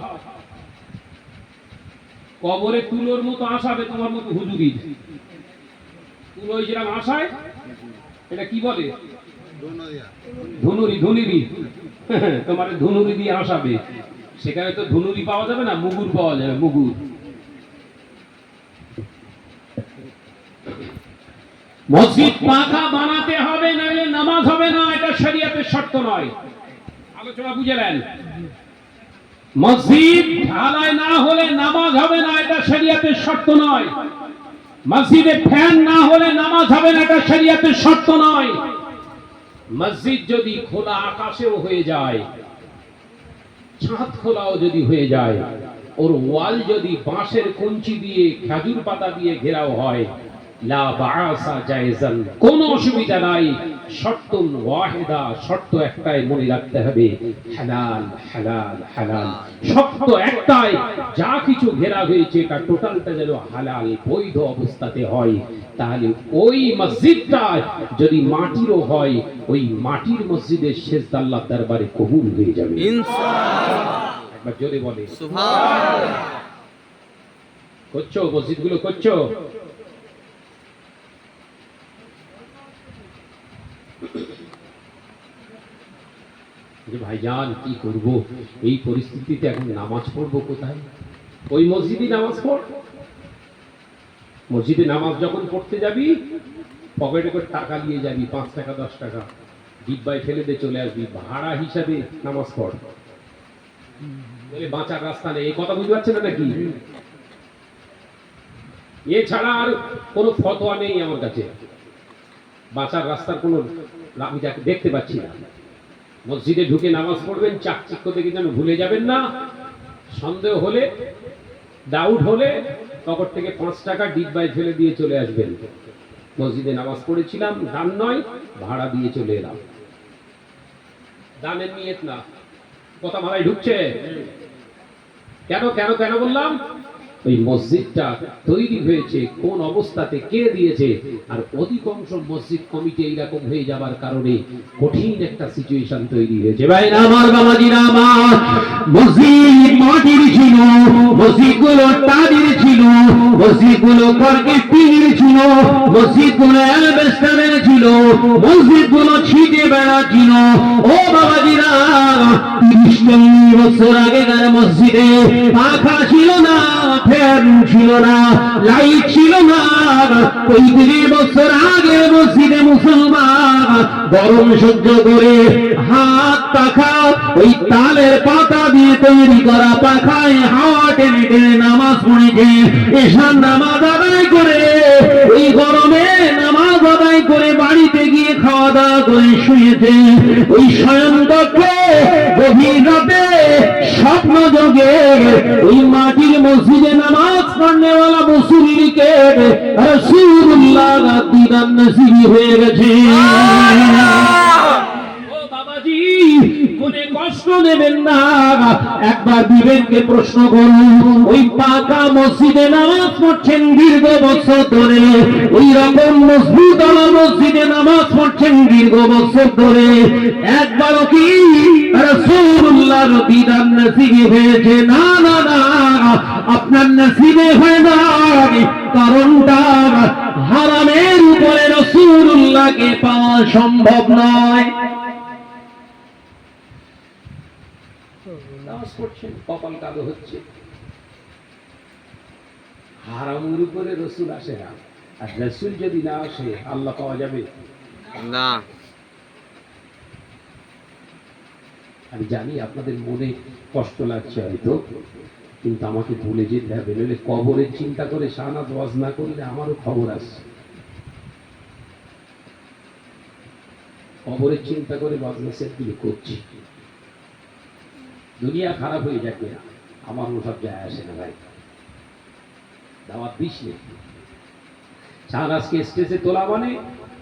কবরে তুলোর মতো আসাবে তোমার মতো হুজুরি। তুলো যেরকম আসায়, এটা কি বলে? ধুনুরি, ধুনুরি। তোমার ধুনুরি দিয়ে আসাবে, সেখানে তো ধুনুরি পাওয়া যাবে না, মুগুর পাওয়া যাবে, মুগুর। মসজিদ পাকা বানাতে হবে, নাহলে নামাজ হবে না, এটা শরীয়তের শর্ত নয়। আলোচনা বুঝলেন? মসজিদ ঢালাই না হলে নামাজ হবে না, এটা শরীয়তের শর্ত নয়। মসজিদে ফ্যান না হলে নামাজ হবে না, এটা শরীয়তের শর্ত নয়। মসজিদ যদি খোলা আকাশেও হয়ে যায়, ছাদ খোলাও যদি হয়ে যায়, ওর ওয়াল যদি বাঁশের কঞ্চি দিয়ে খেজুর পাতা দিয়ে ঘেরাও হয়, লা বাআসা জায়েজান, কোনো অসুবিধা নাই। শর্ত ওয়াহিদা, শর্ত একটাই মনে রাখতে হবে, হালাল হালাল হালাল। শর্ত একটাই, যা কিছু ঘেরা হয়েছে এটা টোটালটা যেন হালাল বৈধ অবস্থাতে হয়। তাহলে ওই মসজিদটা যদি মাটিরও হয়, ওই মাটির মসজিদের সেজদা আল্লাহর দরবারে কবুল হয়ে যাবে ইনশাআল্লাহ। একবার জোরে বলে সুবহানাল্লাহ। করছো মসজিদগুলো করছো? যে ভাইজান কি করব, এই পরিস্থিতিতে এখন নামাজ পড়বো কোথায়? ওই মসজিদে নামাজ পড়। মসজিদে নামাজ যখন পড়তে যাবি, পকেটে করে টাকা নিয়ে যাবি, 5 টাকা 10 টাকা ডিব্বায় ফেলে দিয়ে চলে আসবি, ভাড়া হিসাবে নামাজ পড়। বলে বাঁচার রাস্তা নেই, এই কথা বুঝতে পারছেন না নাকি? এছাড়া আর কোনো ফতোয়া নেই আমার কাছে, বাঁচার রাস্তার কোনো আমি দেখতে পাচ্ছি না। মসজিদে ঢুকে নামাজ পড়বেন, চাকচিক্য দেখে যেন ভুলে যাবেন না। সন্দেহ হলে, ডাউট হলে পকেট থেকে 5 টাকা ডিব্বায় ফেলে দিয়ে চলে আসবেন। মসজিদে নামাজ পড়েছিলাম, দান নয়, ভাড়া দিয়ে চলে এলাম। দানের নিয়ত না। কথা মাথায় ঢুকছে? কেন কেন কেন বললাম? ওই মসজিদটা তৈরি হয়েছে কোন অবস্থাতে, কে দিয়েছে? আর অধিকাংশ মসজিদ কমিটি এইরকম হয়ে যাবার কারণে কঠিন একটা সিচুয়েশন তৈরি হয়েছে। ভাই আমার বাবাজিরা আমার, মসজিদ মাটির ছিল, মসজিদগুলো টালির ছিল, মসজিদগুলো কর্কেটির ছিল, মসজিদগুলো অ্যালবেস্টারের ছিল, মসজিদগুলো ছিটে বেড়া ছিল। ও বাবাজিরা, 30-40 বছর আগেকার মসজিদে পাখা ছিল না, ফ্যান ছিল না, লাইট ছিল না। 35 বছর আগে মসজিদে মুসলমান গরম সহ্য করে হাত পাখা, ওই তালের পাতা দিয়ে তৈরি করা পাখায় হাওয়া টেনে টেনে নামাজ পড়েছে। এশার নামাজ আদায় করে, ওই গরমে নামাজ আদায় করে বাড়িতে গিয়ে খাওয়া দাওয়া করে শুয়েছে। ওই শয়নকক্ষে গভীর রাতে স্বপ্ন যোগে ওই মাটির মসজিদে নামাজ পড়নেওয়ালা মুসল্লিকে রাসূলুল্লাহ দিদার নসিব হয়ে গেছে। ও বাবাজি, মনে কষ্ট নেবেন না, একবার বিবেককে প্রশ্ন করুন। ওই পাকা মসজিদে নামাজ পড়ছেন দীর্ঘ বছর ধরে, ওই রকম মজবুত মসজিদে নামাজ পড়ছেন দীর্ঘ বছর ধরে, একবারও কি রাসূলুল্লাহর দিদার নসিব হয়েছে? না না না, আপনার নসিবে হয় না। কারণটা হারামের উপরে রাসূলুল্লাহকে পাওয়া সম্ভব নয়। নামাজ পড়ছেন, কপাল কালো হচ্ছে, হারামের উপরে রসুল আসে না। আর রসুল যদি না আসে, আল্লাহ পাওয়া যাবে না। আমি জানি আপনাদের মনে কষ্ট লাগছে হয়তো, কিন্তু আমাকে ভুলে যেতে হবে, নইলে কবরের চিন্তা করে শাহনাজ ওয়াজ না করলে আমারও খবর আসছে। কবরের চিন্তা করে ওয়াজ নসিহতগুলো করছি। দুনিয়া খারাপ হয়ে যাবে, আমার ওসব যায় আসে না ভাই। দাওয়াত দিস নে, শাহনাজকে স্টেজে তোলা মানে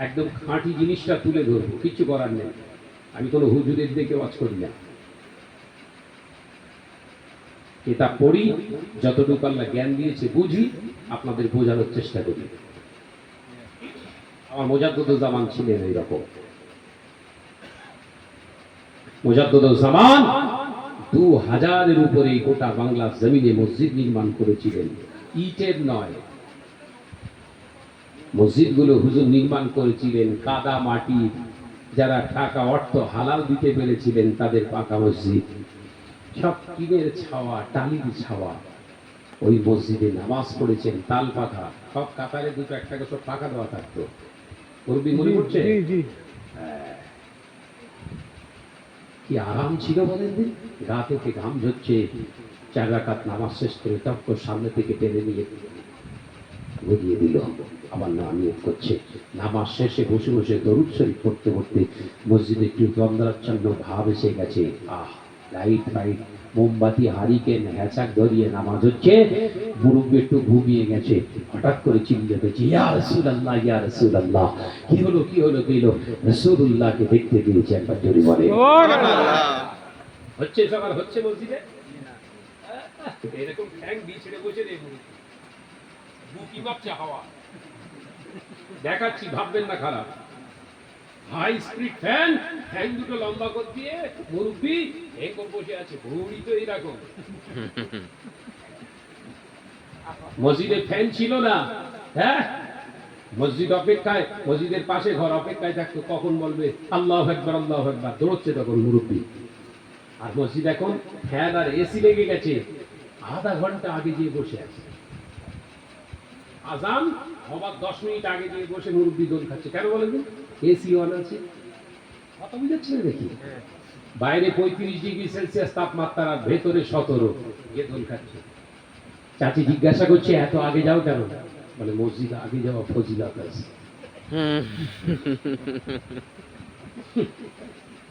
একদম খাঁটি জিনিসটা তুলে ধরবো, কিছু করার নেই। আমি কোনো হুজুরের দিকে ওয়াজ করি না, কিতাব পড়ি, যতটুকু আল্লাহ জ্ঞান দিয়েছে বুঝি, আপনাদের বোঝানোর চেষ্টা করি। আমার মুজাদ্দিদুজ্জামান ছিলেন এইরকম। মুজাদ্দিদুজ্জামান 2000-এর উপরে গোটা বাংলার জমিনে মসজিদ নির্মাণ করেছিলেন, ইটের নয়। মসজিদগুলো হুজুর নির্মাণ করেছিলেন কাদা মাটি, যারা টাকা অর্থ হালাল দিতে পেরেছিলেন তাদের পাকা মসজিদ। সব টিনের ছাওয়া, টালির ছাওয়া, ওই মসজিদে নামাজ পড়েছেন। তাল পাখা, সব কাতারে দুটো একটা করে সব পাখা দেওয়া থাকতো। মুরব্বি মনে পড়ছে? কি আরাম ছিল বলেন দিন, গা থেকে ঘাম ঝরছে, 4 রাকাত নামাজ শেষ করে তক্ক সামনে থেকে টেনে নিয়ে বুঝিয়ে দিল, আবার না নিয়ত করছে। নামাজ শেষে বসে বসে দরুদ শরীফ পড়তে পড়তে মসজিদে একটু তন্দ্রাচ্ছন্ন ভাব এসে গেছে। লাইট ফাইট, মোমবাতি, হারিকেন, হ্যাচাক ধরিয়ে নামাজ হচ্ছে, মুরব্বি একটু ঘুমিয়ে গেছে। হঠাৎ করে চিল্লে পেয়েছে, ইয়া রাসূলুল্লাহ, ইয়া রাসূলুল্লাহ। কি হলো কি হলো কি হলো? রাসূলুল্লাহকে দেখতে পেয়েছে। একবার জোরে বলে হচ্ছে সবার হচ্ছে মসজিদে এরকম ঠ্যাং দিয়ে ছেড়ে বসে রে বুকি মাপছে হাওয়া দেখাচ্ছি, ভাববেন না খারাপ। হাই স্পিড ফ্যান, ফ্যান দুটো লম্বা করে দিয়ে মুরব্বি এই করে বসে আছে, ভুড়ি তো এইরকম। মসজিদে ফ্যান ছিল না, হ্যাঁ, মসজিদ অপেক্ষায়, মসজিদের পাশে ঘর অপেক্ষায় থাকতো, কখন বলবে আল্লাহু আকবার, আল্লাহু আকবার, দৌড়চ্ছে তখন মুরব্বি। আর মসজিদ এখন ফ্যান আর এসি লেগে গেছে, আধা ঘন্টা আগে গিয়ে বসে আছে। আজান হবার 10 মিনিট আগে গিয়ে বসে মুরব্বি দোল খাচ্ছে। কেন বলেন? এসি অন আছে, কথা বুঝাচ্ছে না দেখি। বাইরে 35 ডিগ্রি সেলসিয়াস তাপমাত্রা, আর ভেতরে 17, গিয়ে দোল খাচ্ছে। চাচি জিজ্ঞাসা করছে এত আগে যাও কেন? বলে মসজিদ আগে যাওয়া ফজিলত আছে।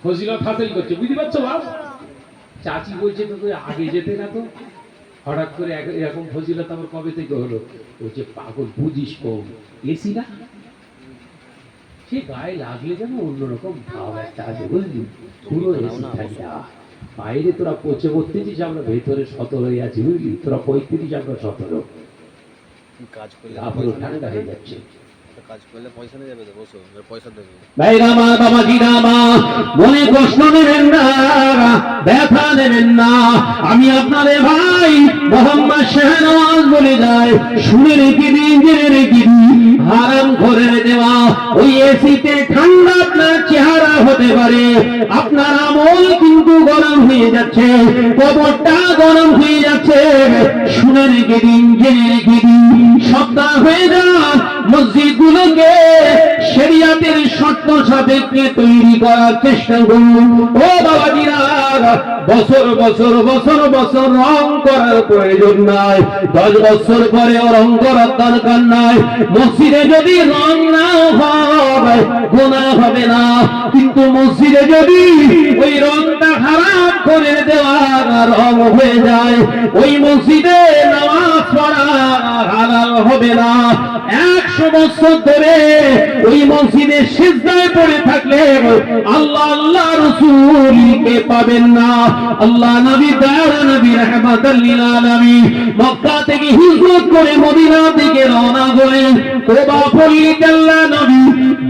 ফজিলত হাসিল করছে, বুঝতে পারছো বাপ? চাচি বলছে তো আগে যেতে না তো, হঠাৎ করে এরকম ফজিলত আমার কবে থেকে হলো? বলছে পাগল, বুঝিস কম, এসি না, সে গায়ে লাগলে যেন অন্যরকম ভাব একটা আছে, বুঝলি? পুরো এসি ঠান্ডা, বাইরে তোরা পচে পড়তেছিস, আমরা ভেতরে 17 হয়ে আছি, বুঝলি? তোরা 35, আমরা 17, কাজ করলে পুরো ঠান্ডা হয়ে যাচ্ছে। কাজ করলে পয়সা নিয়ে যাবে তো, বসো, পয়সা দেবে। ভাইরা মা, বাবাজিরা মা, মনে কষ্ট নেবেন না, ব্যথা নেবেন না। আমি আপনাদের ভাই মোহাম্মদ শাহনওয়াজ বলে যাই, শুনে রেখে দিন, জেনে রেখে দিন, হারাম করে দেওয়া ওই এসিতে ঠান্ডা আপনার চেহারা হতে পারে, আপনার আমল কিন্তু গরম হয়ে যাচ্ছে, কবরটা গরম হয়ে যাচ্ছে। শুনে রেখে দিন, জেনে রেখে দিন, সপ্তাহ হয়ে যান মসজিদগুলোকে শরিয়াতের শর্ত সাপেক্ষে তৈরি করার চেষ্টা করুন। ও বাবাজিরা, বছর বছর বছর বছর রং করার প্রয়োজন নাই, 10 বছর পরে রং করার দরকার নাই। মসজিদে যদি রং না হয় গুনাহ হবে না, কিন্তু মসজিদে যদি ওই রংটা খারাপ করে দেওয়া রং হয়ে যায়, ওই মসজিদে নামাজ পড়া হালাল হবে না। 100 বছর ধরে ওই মসজিদে সিজদায় পড়ে থাকলে আল্লাহ আল্লাহ রাসূলকে পাবেন না। আল্লাহ নবী, দয়ার নবী, রাহমাতাল লিল আলামিন, মক্কা থেকে হিজরত করে মদিনা থেকে রওনা হলেন। তোবা পল্লীতে আল্লাহ নবী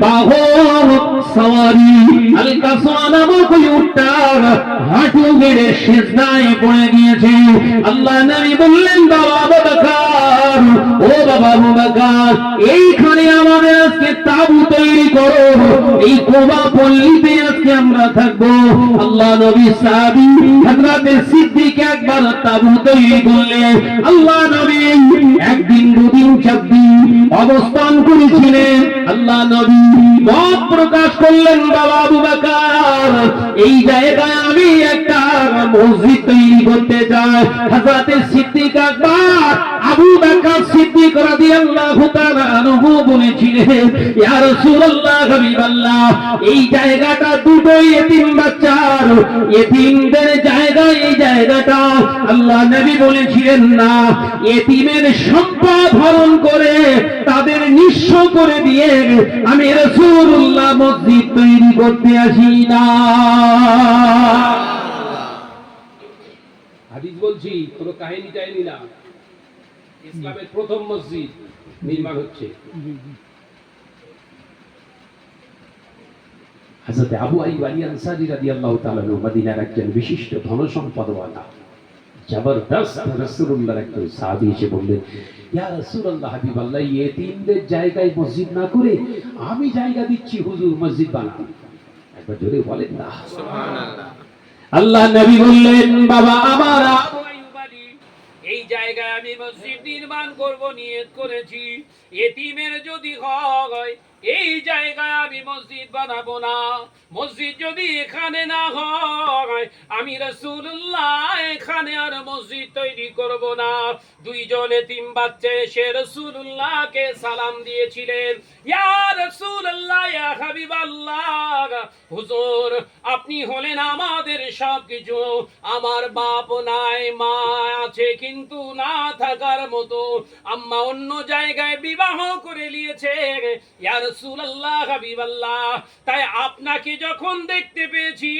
বাহর সওয়ারি আল কাসওয়া নামক উটটার হাঁটু গেড়ে সিজদায় পড়ে গিয়েছে। আল্লাহ নবী বললেন, বাবা আবু বকর, ও বাবা আবু বকর, এইখানে আমাদের আজকে তাবু তৈরি করো, এই তোবা পল্লীতে আজকে আমরা থাকবো। আল্লাহ নবী সাহাবী হযরত সিদ্দিক একবার তাবু তৈরি করলেন। আল্লাহ নবী 1 দিন 2 দিন 4 দিন অবস্থান করেছিলেন। আল্লাহ নবী মত প্রকাশ করলেন, বাবা আবু বকর, এই জায়গায় আমি একটা মসজিদ তৈরি করতে চাই। হযরত সিদ্দিক একবার আবু বকর সিদ্দিক রাদিয়াল্লাহু তাআলা আনহু বলেছিলেন, ইয়া রাসূলুল্লাহ, হাবিবাল্লাহ, এই জায়গাটা দুটো ইতিম বাচ্চার, ইতিমদের জায়গা, এই জায়গাটা। আল্লাহ নবী বলেছিলেন, না, ইতিমের সম্পদ হরণ করে তাদের নিঃস্ব করে দিয়ে আমি রাসূলুল্লাহ মসজিদ তৈরি করতে আসি না। হাদিস বলছি, কোনো কাহিনী টাইনি না। ইসলামের প্রথম মসজিদ নির্মাণ হচ্ছে। হযরত আবু আইয়ুব আল আনসারী রাদিয়াল্লাহু তাআলা মদিনার একজন বিশিষ্ট ধনসম্পদওয়ালা, জবরদস্ত রাসূলুল্লাহর একজন সাহাবী এসে বললেন, ইয়া রাসূলুল্লাহ, হাবিবাল্লাহ, ইতিমদের জায়গায় মসজিদ না করে আমি জায়গা দিচ্ছি, হুজুর মসজিদ বানান। একবার জোরে বলেন না সুবহানাল্লাহ। আল্লাহ নবী বললেন, বাবা আমার আবু আইয়ুব আলী, এই জায়গায় আমি মসজিদ নির্মাণ করব, নিয়ত করেছি। ইতিমের যদি হয় এই জায়গায় আমি মসজিদ বানাবো না। মসজিদ যদি এখানে না হয়, আমি রাসূলুল্লাহ এখানে আর মসজিদ তৈরি করব না। দুইজন এতিম বাচ্চা এসে রাসূলুল্লাহকে সালাম দিয়েছিলেন, ইয়া রাসূলুল্লাহ, ইয়া হাবিবাল্লাহ, হুজুর আপনি হলেন আমাদের সবকিছু। আমার বাপ নাই, মা আছে কিন্তু না থাকার মতো, আম্মা অন্য জায়গায় বিবাহ করে নিয়েছে। ইয়া রাসূলুল্লাহ, হাবিবাল্লাহ, তাই আপনাকে যখন দেখতে পেয়েছি,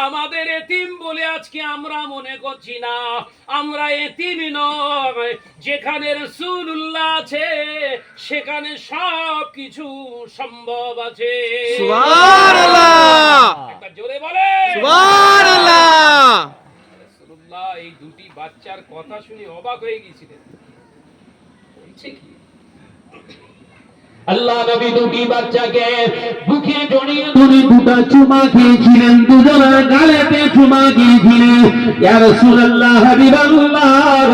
আমাদের এতিম বলে আজকে আমরা মনে করছি না, আমরা এতিম নয়। যেখানে রাসূলুল্লাহ আছে সেখানে সব কিছু সম্ভব আছে। সুবহানাল্লাহ, একবার জোরে বলে সুবহানাল্লাহ। রাসূলুল্লাহ এই দুটি বাচ্চার কথা শুনে অবাক হয়ে গিয়েছিলেন। বলছে কি? আল্লাহ নবী দুটি বাচ্চাকে বুকে জড়িয়ে ধরে দুটা চুমা খেয়েছিলেন, দুজনের গালেতে চুমা খেয়েছিলেন। ইয়া রাসূলুল্লাহ, হাবিবাল্লাহ,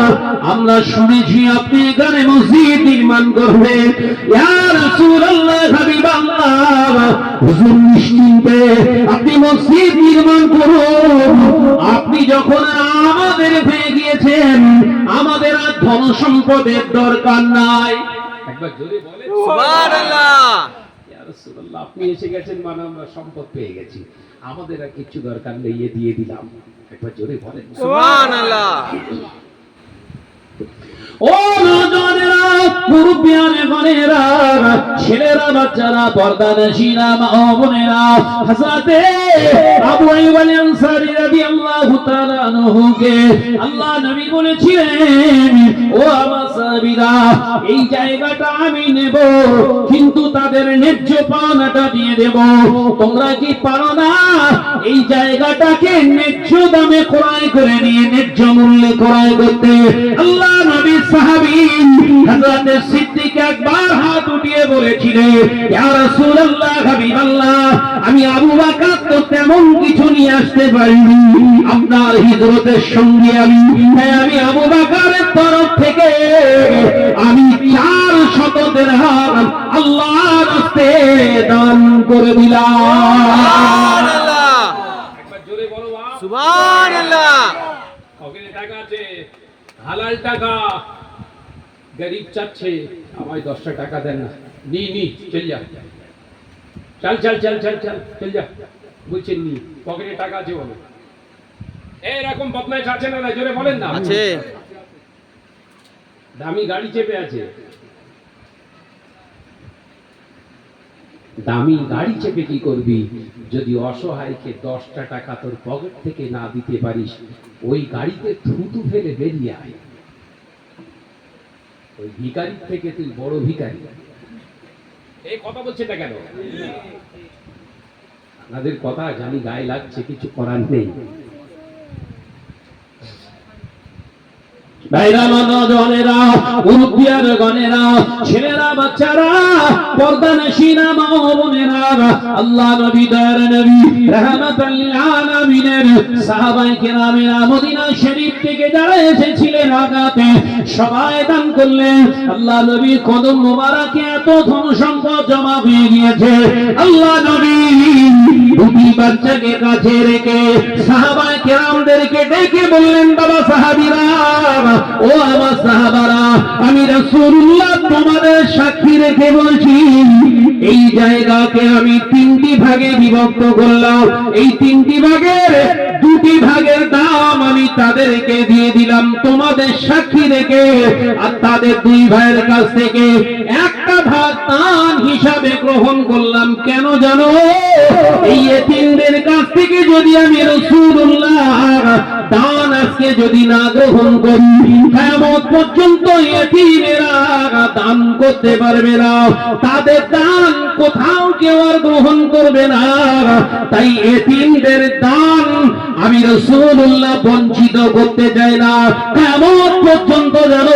আমরা শুনেছি আপনি এখানে মসজিদ নির্মাণ করবেন। ইয়া রাসূলুল্লাহ, হাবিবাল্লাহ, হুজুর নিশ্চিন্তে আপনি মসজিদ নির্মাণ করুন। আপনি যখন আমাদের পেয়ে গিয়েছেন, আমাদের আর ধন সম্পদের দরকার নাই। একবার জোরে বলে সুবহানাল্লাহ। ইয়া রাসূলুল্লাহ, আপনি এসে গেছেন মানে আমরা সম্পদ পেয়ে গেছি, আমাদের আর কিছু দরকার নেই, এ দিয়ে দিলাম। একবার জোরে বলেন সুবহানাল্লাহ। ও নওজওয়ানেরা, মুরব্বিয়ানে গণেরা, ছেলেরা, বাচ্চারা, পর্দানশীরা, মা ও বোনেরা, হযরতে আবু আইয়ুব আল আনসারী রাদিয়াল্লাহু তাআলা আনহুকে আল্লাহ নবী বলেছিলেন, ও আমার সাহাবীরা, এই জায়গাটা আমি নেব, কিন্তু তাদের ন্যায্য পাওনাটা দিয়ে দেব। তোমরা কি পারো না এই জায়গাটাকে ন্যায্য দামে ক্রয় করে নিয়ে ন্যায্য মূল্যে ক্রয় করতে? আল্লাহ নবী সাহাবী হযরত সিদ্দিক একবার হাত উঠিয়ে বলেছিলেন, ইয়া রাসূলুল্লাহ, হাবিবাল্লাহ, আমি আবু বকর তো তেমন কিছু নিয়ে আসতে পারিনি, আপনার হিজরতের সঙ্গে আমি আবু বকরের তরফ থেকে আমি 400 দিরহাম আল্লাহর রাস্তে দান করে দিলাম। সুবহানাল্লাহ, একবার জোরে বলো বাপ। সুবহানাল্লাহ। পকেটে টাকা আছে, হালাল টাকা। গরিব চাচ্ছে আমায় 10টা টাকা দেন না, নি চল যা, চল যা, বলছেন নি, পকেটে টাকা আছে বলো। এরকম বদমাইশ আছে না? না, জোরে বলেন না। আছে। দামি গাড়ি চেপে আছে, দামি গাড়ি চেপে কি করবি? যদি অসহায়কে 10টা টাকা তোর পকেট থেকে না দিতে পারিস, ওই গাড়িতে থুতু ফেলে বেরিয়ে আয়। ওই ভিখারির থেকে তুই বড় ভিখারি। এই কথা বলছে না কেন? আপনাদের কথা জানি গায়ে লাগছে, কিছু করার নেই। ভাইরা, নওজওয়ানেরা, মুরব্বিয়ান গণেরা, ছেলেরা, বাচ্চারা, পর্দানশীরা, মা ও বোনেরা, আল্লাহ নবী, দয়ার নবী, রাহমাতাল লিল আলামিনের সাহাবায়ে কেরামেরা মদিনা শরীফ থেকে যারা এসেছিলেন আগাতে, সবাই দান করলেন। আল্লাহ নবী কদম মোবারকে এত ধন সম্পদ জমা হয়ে গিয়েছে। আল্লাহ নবী দুটি বাচ্চাকে কাছে রেখে সাহাবায়ে কেরামদেরকে ডেকে বললেন, বাবা সাহাবীরা, ও আমার সাহাবারা, আমি রাসূলুল্লাহ তোমাদের সাক্ষী রেখে বলছি, এই জায়গাকে আমি 3টি ভাগে বিভক্ত করলাম। এই 3টি ভাগের 2টি ভাগের দাম আমি তাদেরকে দিয়ে দিলাম তোমাদের সাক্ষী রেখে, আর তাদের 2 ভাইয়ের কাছ থেকে 1টা ভাগ দান হিসাবে গ্রহণ করলাম। কেন জানো? এই এতিমদের কাছ থেকে যদি আমি রাসূলুল্লাহ দান আজকে যদি না গ্রহণ করি, কিয়ামত পর্যন্ত এতিমেরা দান করতে পারবে না, তাদের দান কোথাও কেউ আর গ্রহণ করবে না। তাই এতিমদের দান আমি রাসূলুল্লাহ বঞ্চিত করতে চাই না। কিয়ামত পর্যন্ত যেন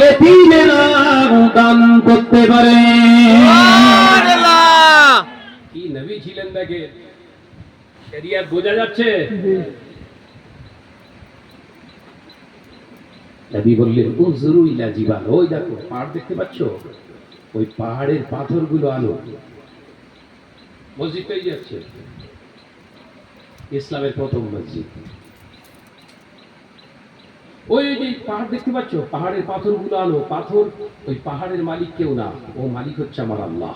এতিমেরা দান করতে পারে। সুবহানাল্লাহ। কি নবী ছিলেন দেখে, শরিয়ত বোঝা যাচ্ছে। নবী বললেন, উযরু ইলা জিবাল, ওই দেখো পাহাড় দেখতে পাচ্ছ, ওই পাহাড়ের পাথরগুলো আনো। মসজিদটাই যাচ্ছে ইসলামের প্রথম মসজিদ। ওই যে পাহাড় দেখতে পাচ্ছ, পাহাড়ের পাথরগুলো আনো। পাথর ওই পাহাড়ের মালিক কেউ না, ও মালিক হচ্ছে আমার আল্লাহ।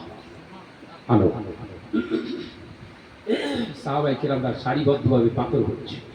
আনো। সাহাবায়ে কেরামরা সারিবদ্ধভাবে পাথর হচ্ছে।